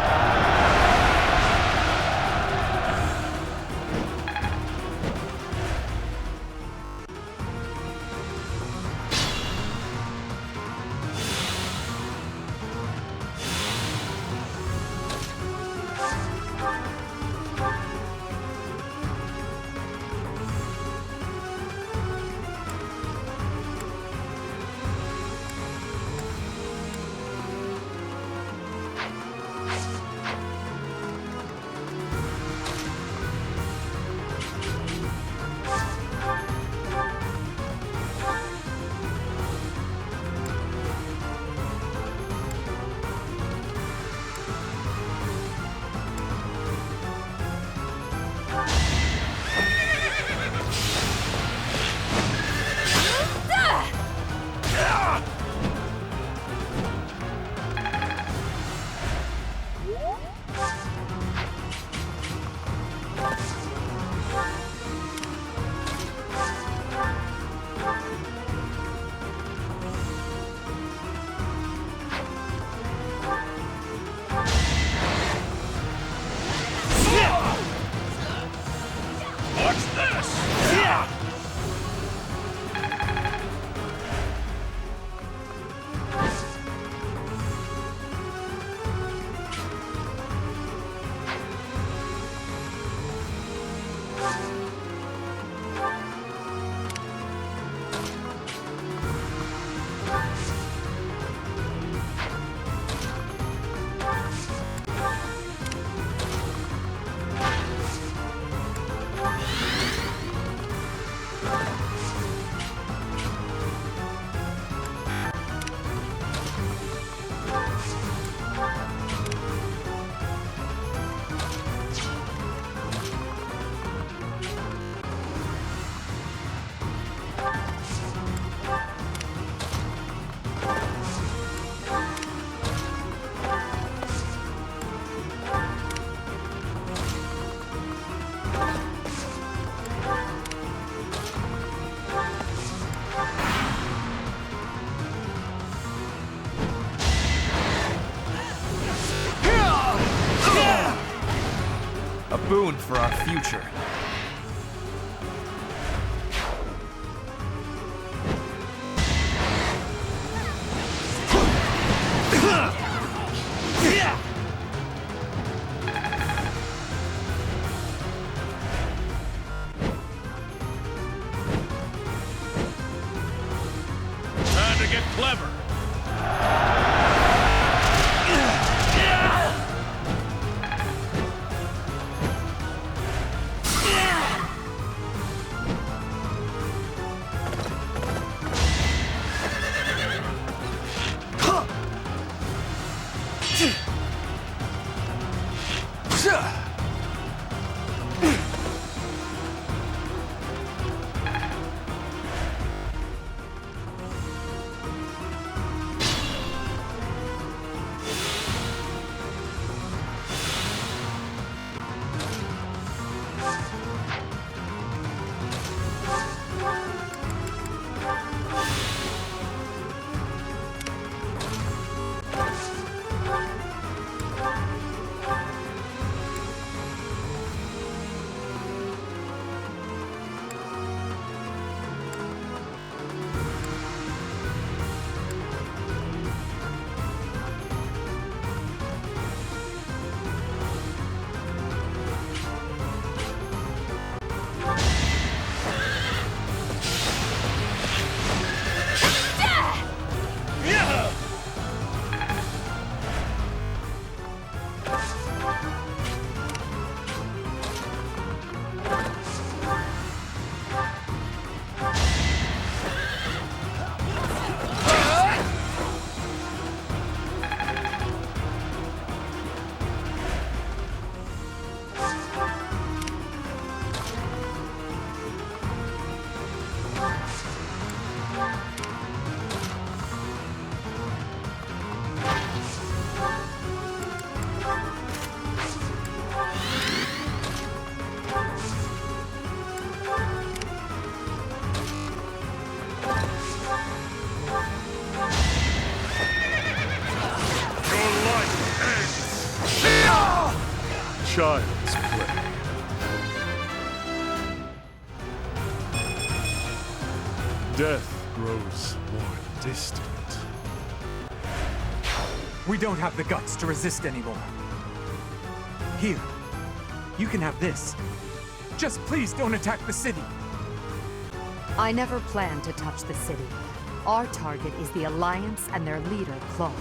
A boon for our future. Time to get clever. Child's play. Death grows more distant. We don't have the guts to resist anymore. Here, you can have this. Just please don't attack the city. I never planned to touch the city. Our target is the Alliance and their leader, Claude.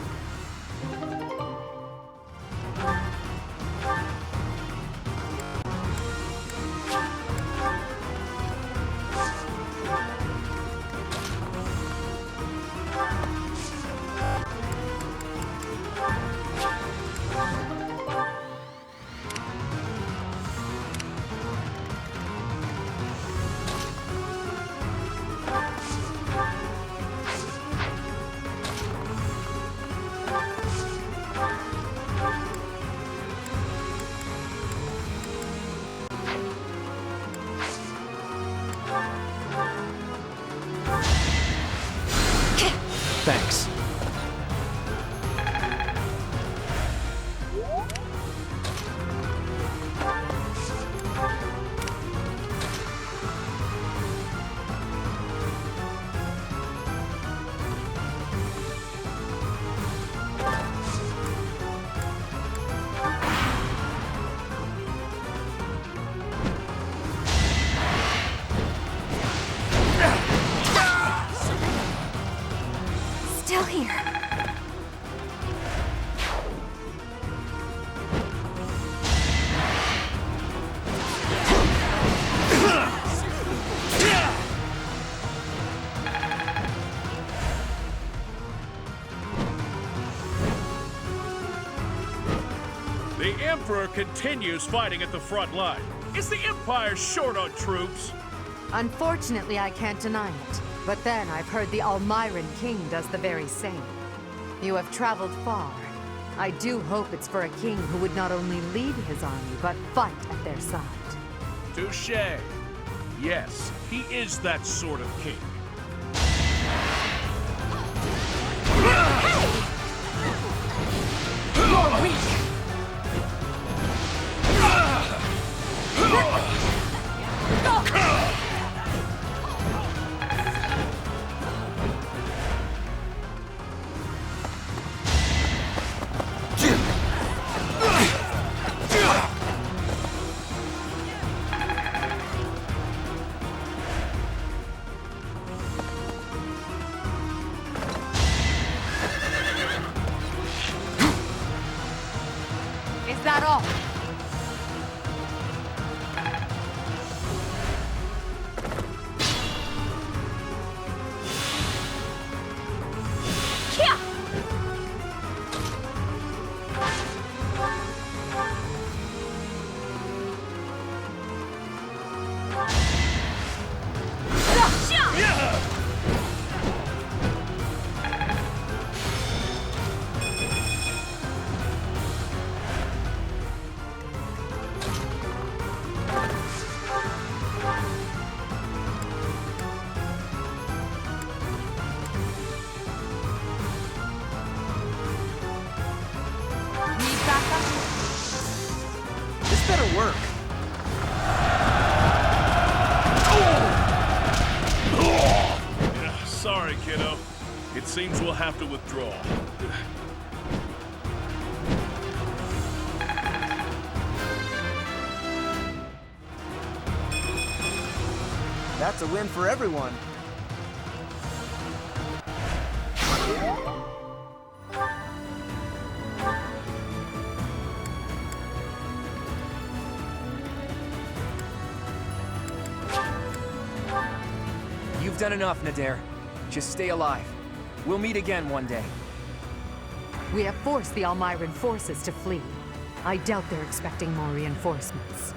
Thanks. Still here. The Emperor continues fighting at the front line. Is the Empire short on troops? Unfortunately, I can't deny it. But then I've heard the Almiran King does the very same. You have traveled far. I do hope it's for a king who would not only lead his army, but fight at their side. Touché. Yes, he is that sort of king. You're weak! Sorry, kiddo. It seems we'll have to withdraw. That's a win for everyone. You've done enough, Nadir. Just stay alive. We'll meet again one day. We have forced the Almyran forces to flee. I doubt they're expecting more reinforcements.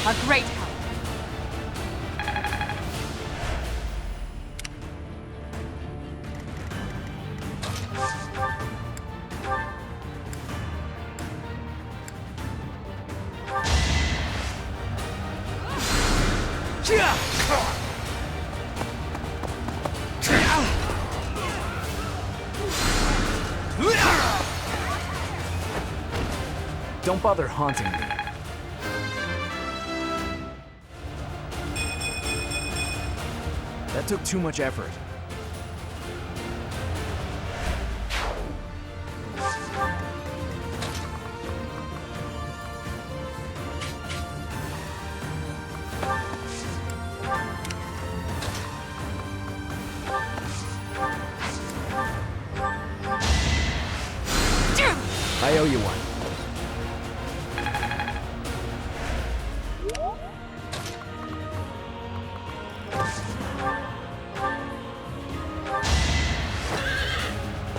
A great help. Don't bother haunting me. That took too much effort. I owe you one.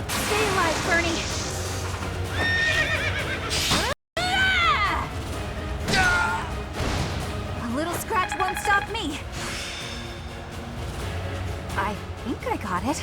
Stay alive, Bernie! A little scratch won't stop me. I think I got it.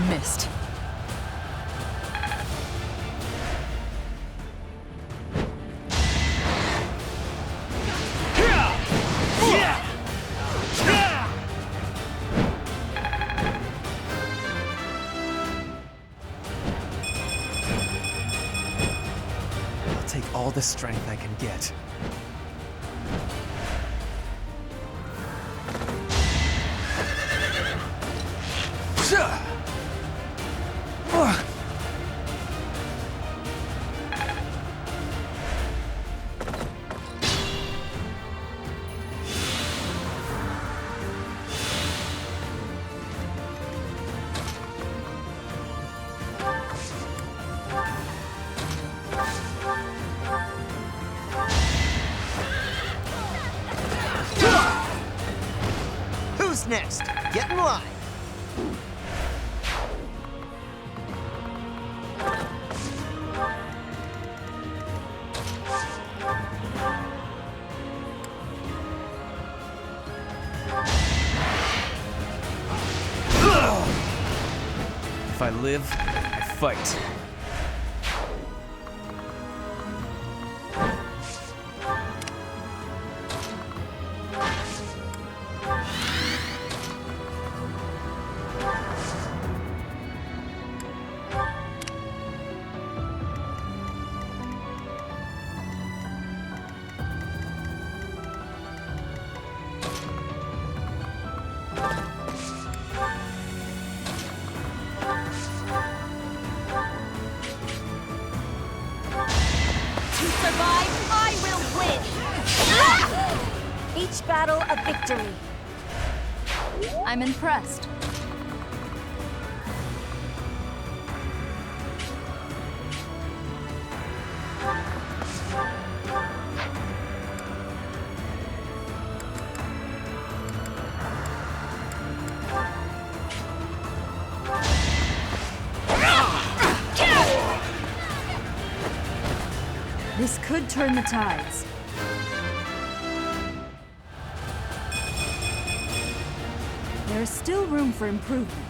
Missed. I'll take all the strength I can get. Who's next? Get in line. If I live, I fight. each battle a victory. I'm impressed. This could turn the tides. There is still room for improvement.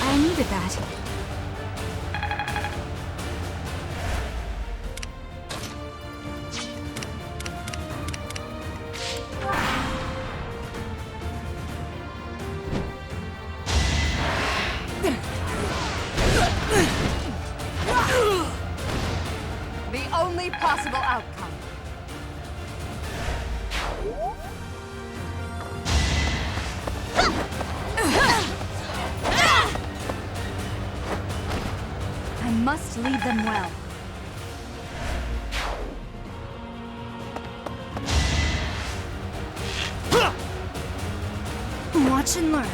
I needed that. The only possible outcome. I must lead them well. Watch and learn.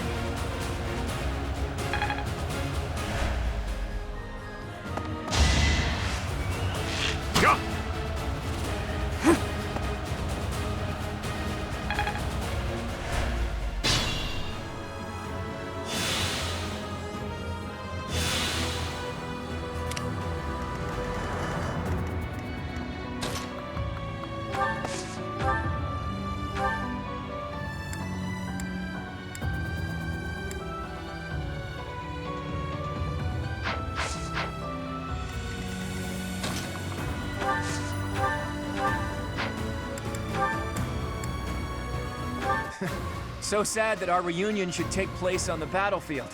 So sad that our reunion should take place on the battlefield.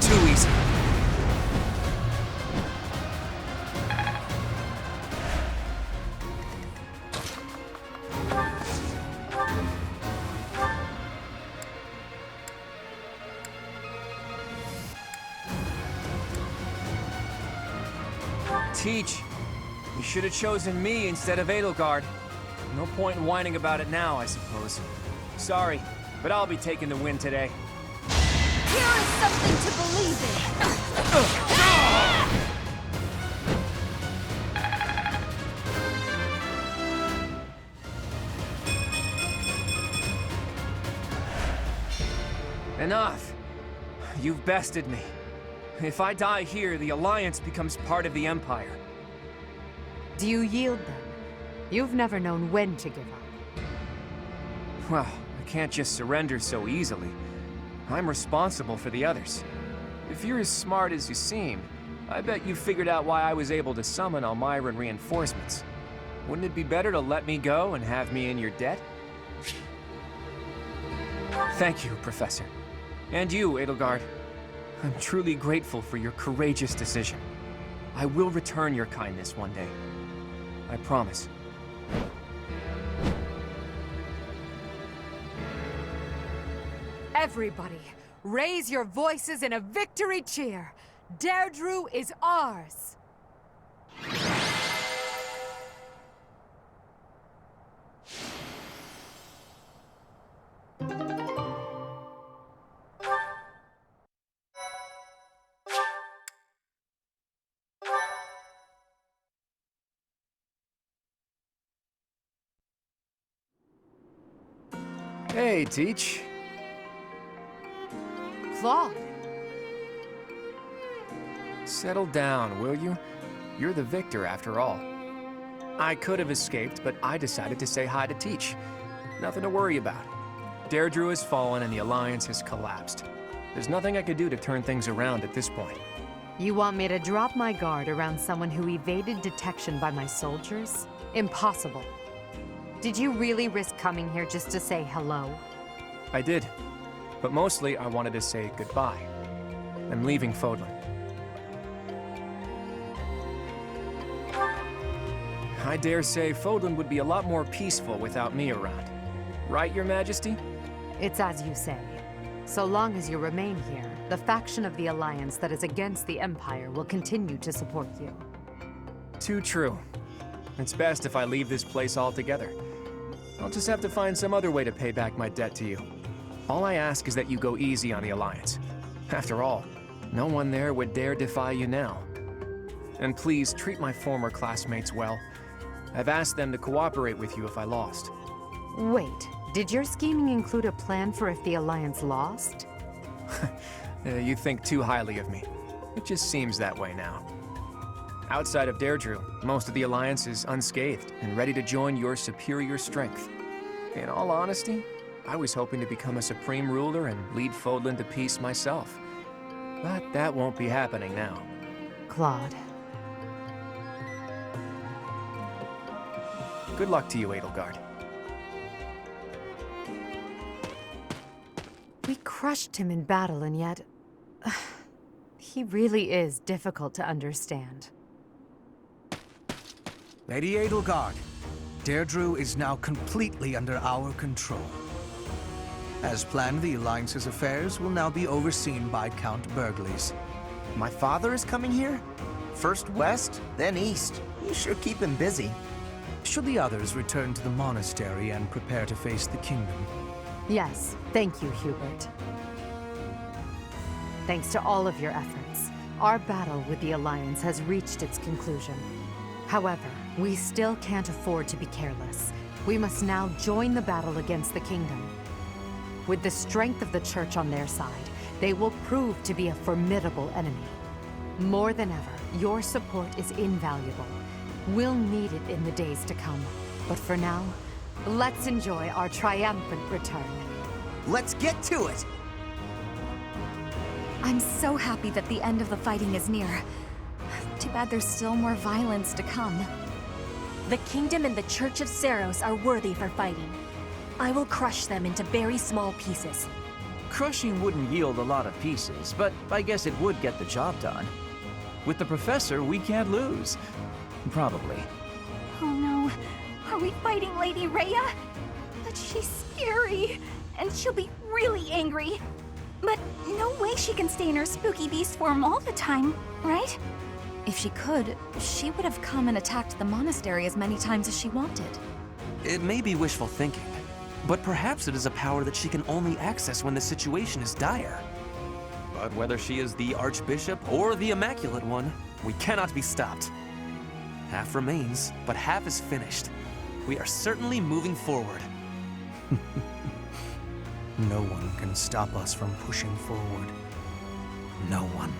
Too easy. Teach, you should have chosen me instead of Edelgard. No point in whining about it now, I suppose. Sorry, but I'll be taking the win today. Here is something to believe in. Enough! You've bested me. If I die here, the Alliance becomes part of the Empire. Do you yield then? You've never known when to give up. Well, I can't just surrender so easily. I'm responsible for the others. If you're as smart as you seem, I bet you figured out why I was able to summon Almyran reinforcements. Wouldn't it be better to let me go and have me in your debt? Thank you, Professor. And you, Edelgard. I'm truly grateful for your courageous decision. I will return your kindness one day. I promise. Everybody, raise your voices in a victory cheer! Deirdre is ours! Hey, Teach. Claude. Settle down, will you? You're the victor, after all. I could have escaped, but I decided to say hi to Teach. Nothing to worry about. Deirdre has fallen and the Alliance has collapsed. There's nothing I could do to turn things around at this point. You want me to drop my guard around someone who evaded detection by my soldiers? Impossible. Did you really risk coming here just to say hello? I did. But mostly, I wanted to say goodbye. I'm leaving Fodlan. I dare say Fodlan would be a lot more peaceful without me around. Right, Your Majesty? It's as you say. So long as you remain here, the faction of the Alliance that is against the Empire will continue to support you. Too true. It's best if I leave this place altogether. I'll just have to find some other way to pay back my debt to you. All I ask is that you go easy on the Alliance. After all, no one there would dare defy you now. And please treat my former classmates well. I've asked them to cooperate with you if I lost. Wait, did your scheming include a plan for if the Alliance lost? You think too highly of me. It just seems that way now. Outside of Deirdre, most of the Alliance is unscathed and ready to join your superior strength. In all honesty, I was hoping to become a supreme ruler and lead Fodlan to peace myself. But that won't be happening now. Claude. Good luck to you, Edelgard. We crushed him in battle, and yet... he really is difficult to understand. Lady Edelgard, Deirdre is now completely under our control. As planned, the Alliance's affairs will now be overseen by Count Burgles. My father is coming here? First west, then east. You sure keep him busy. Should the others return to the monastery and prepare to face the kingdom? Yes, thank you, Hubert. Thanks to all of your efforts, our battle with the Alliance has reached its conclusion. However, we still can't afford to be careless. We must now join the battle against the kingdom. With the strength of the Church on their side, they will prove to be a formidable enemy. More than ever, your support is invaluable. We'll need it in the days to come. But for now, let's enjoy our triumphant return. Let's get to it! I'm so happy that the end of the fighting is near. Too bad there's still more violence to come. The Kingdom and the Church of Seiros are worthy for fighting. I will crush them into very small pieces. Crushing wouldn't yield a lot of pieces, but I guess it would get the job done. With the Professor, we can't lose. Probably. Oh no. Are we fighting Lady Rhea? But she's scary, and she'll be really angry. But no way she can stay in her spooky beast form all the time, right? If she could, she would have come and attacked the monastery as many times as she wanted. It may be wishful thinking, but perhaps it is a power that she can only access when the situation is dire. But whether she is the Archbishop or the Immaculate One, we cannot be stopped. Half remains, but half is finished. We are certainly moving forward. No one can stop us from pushing forward. No one.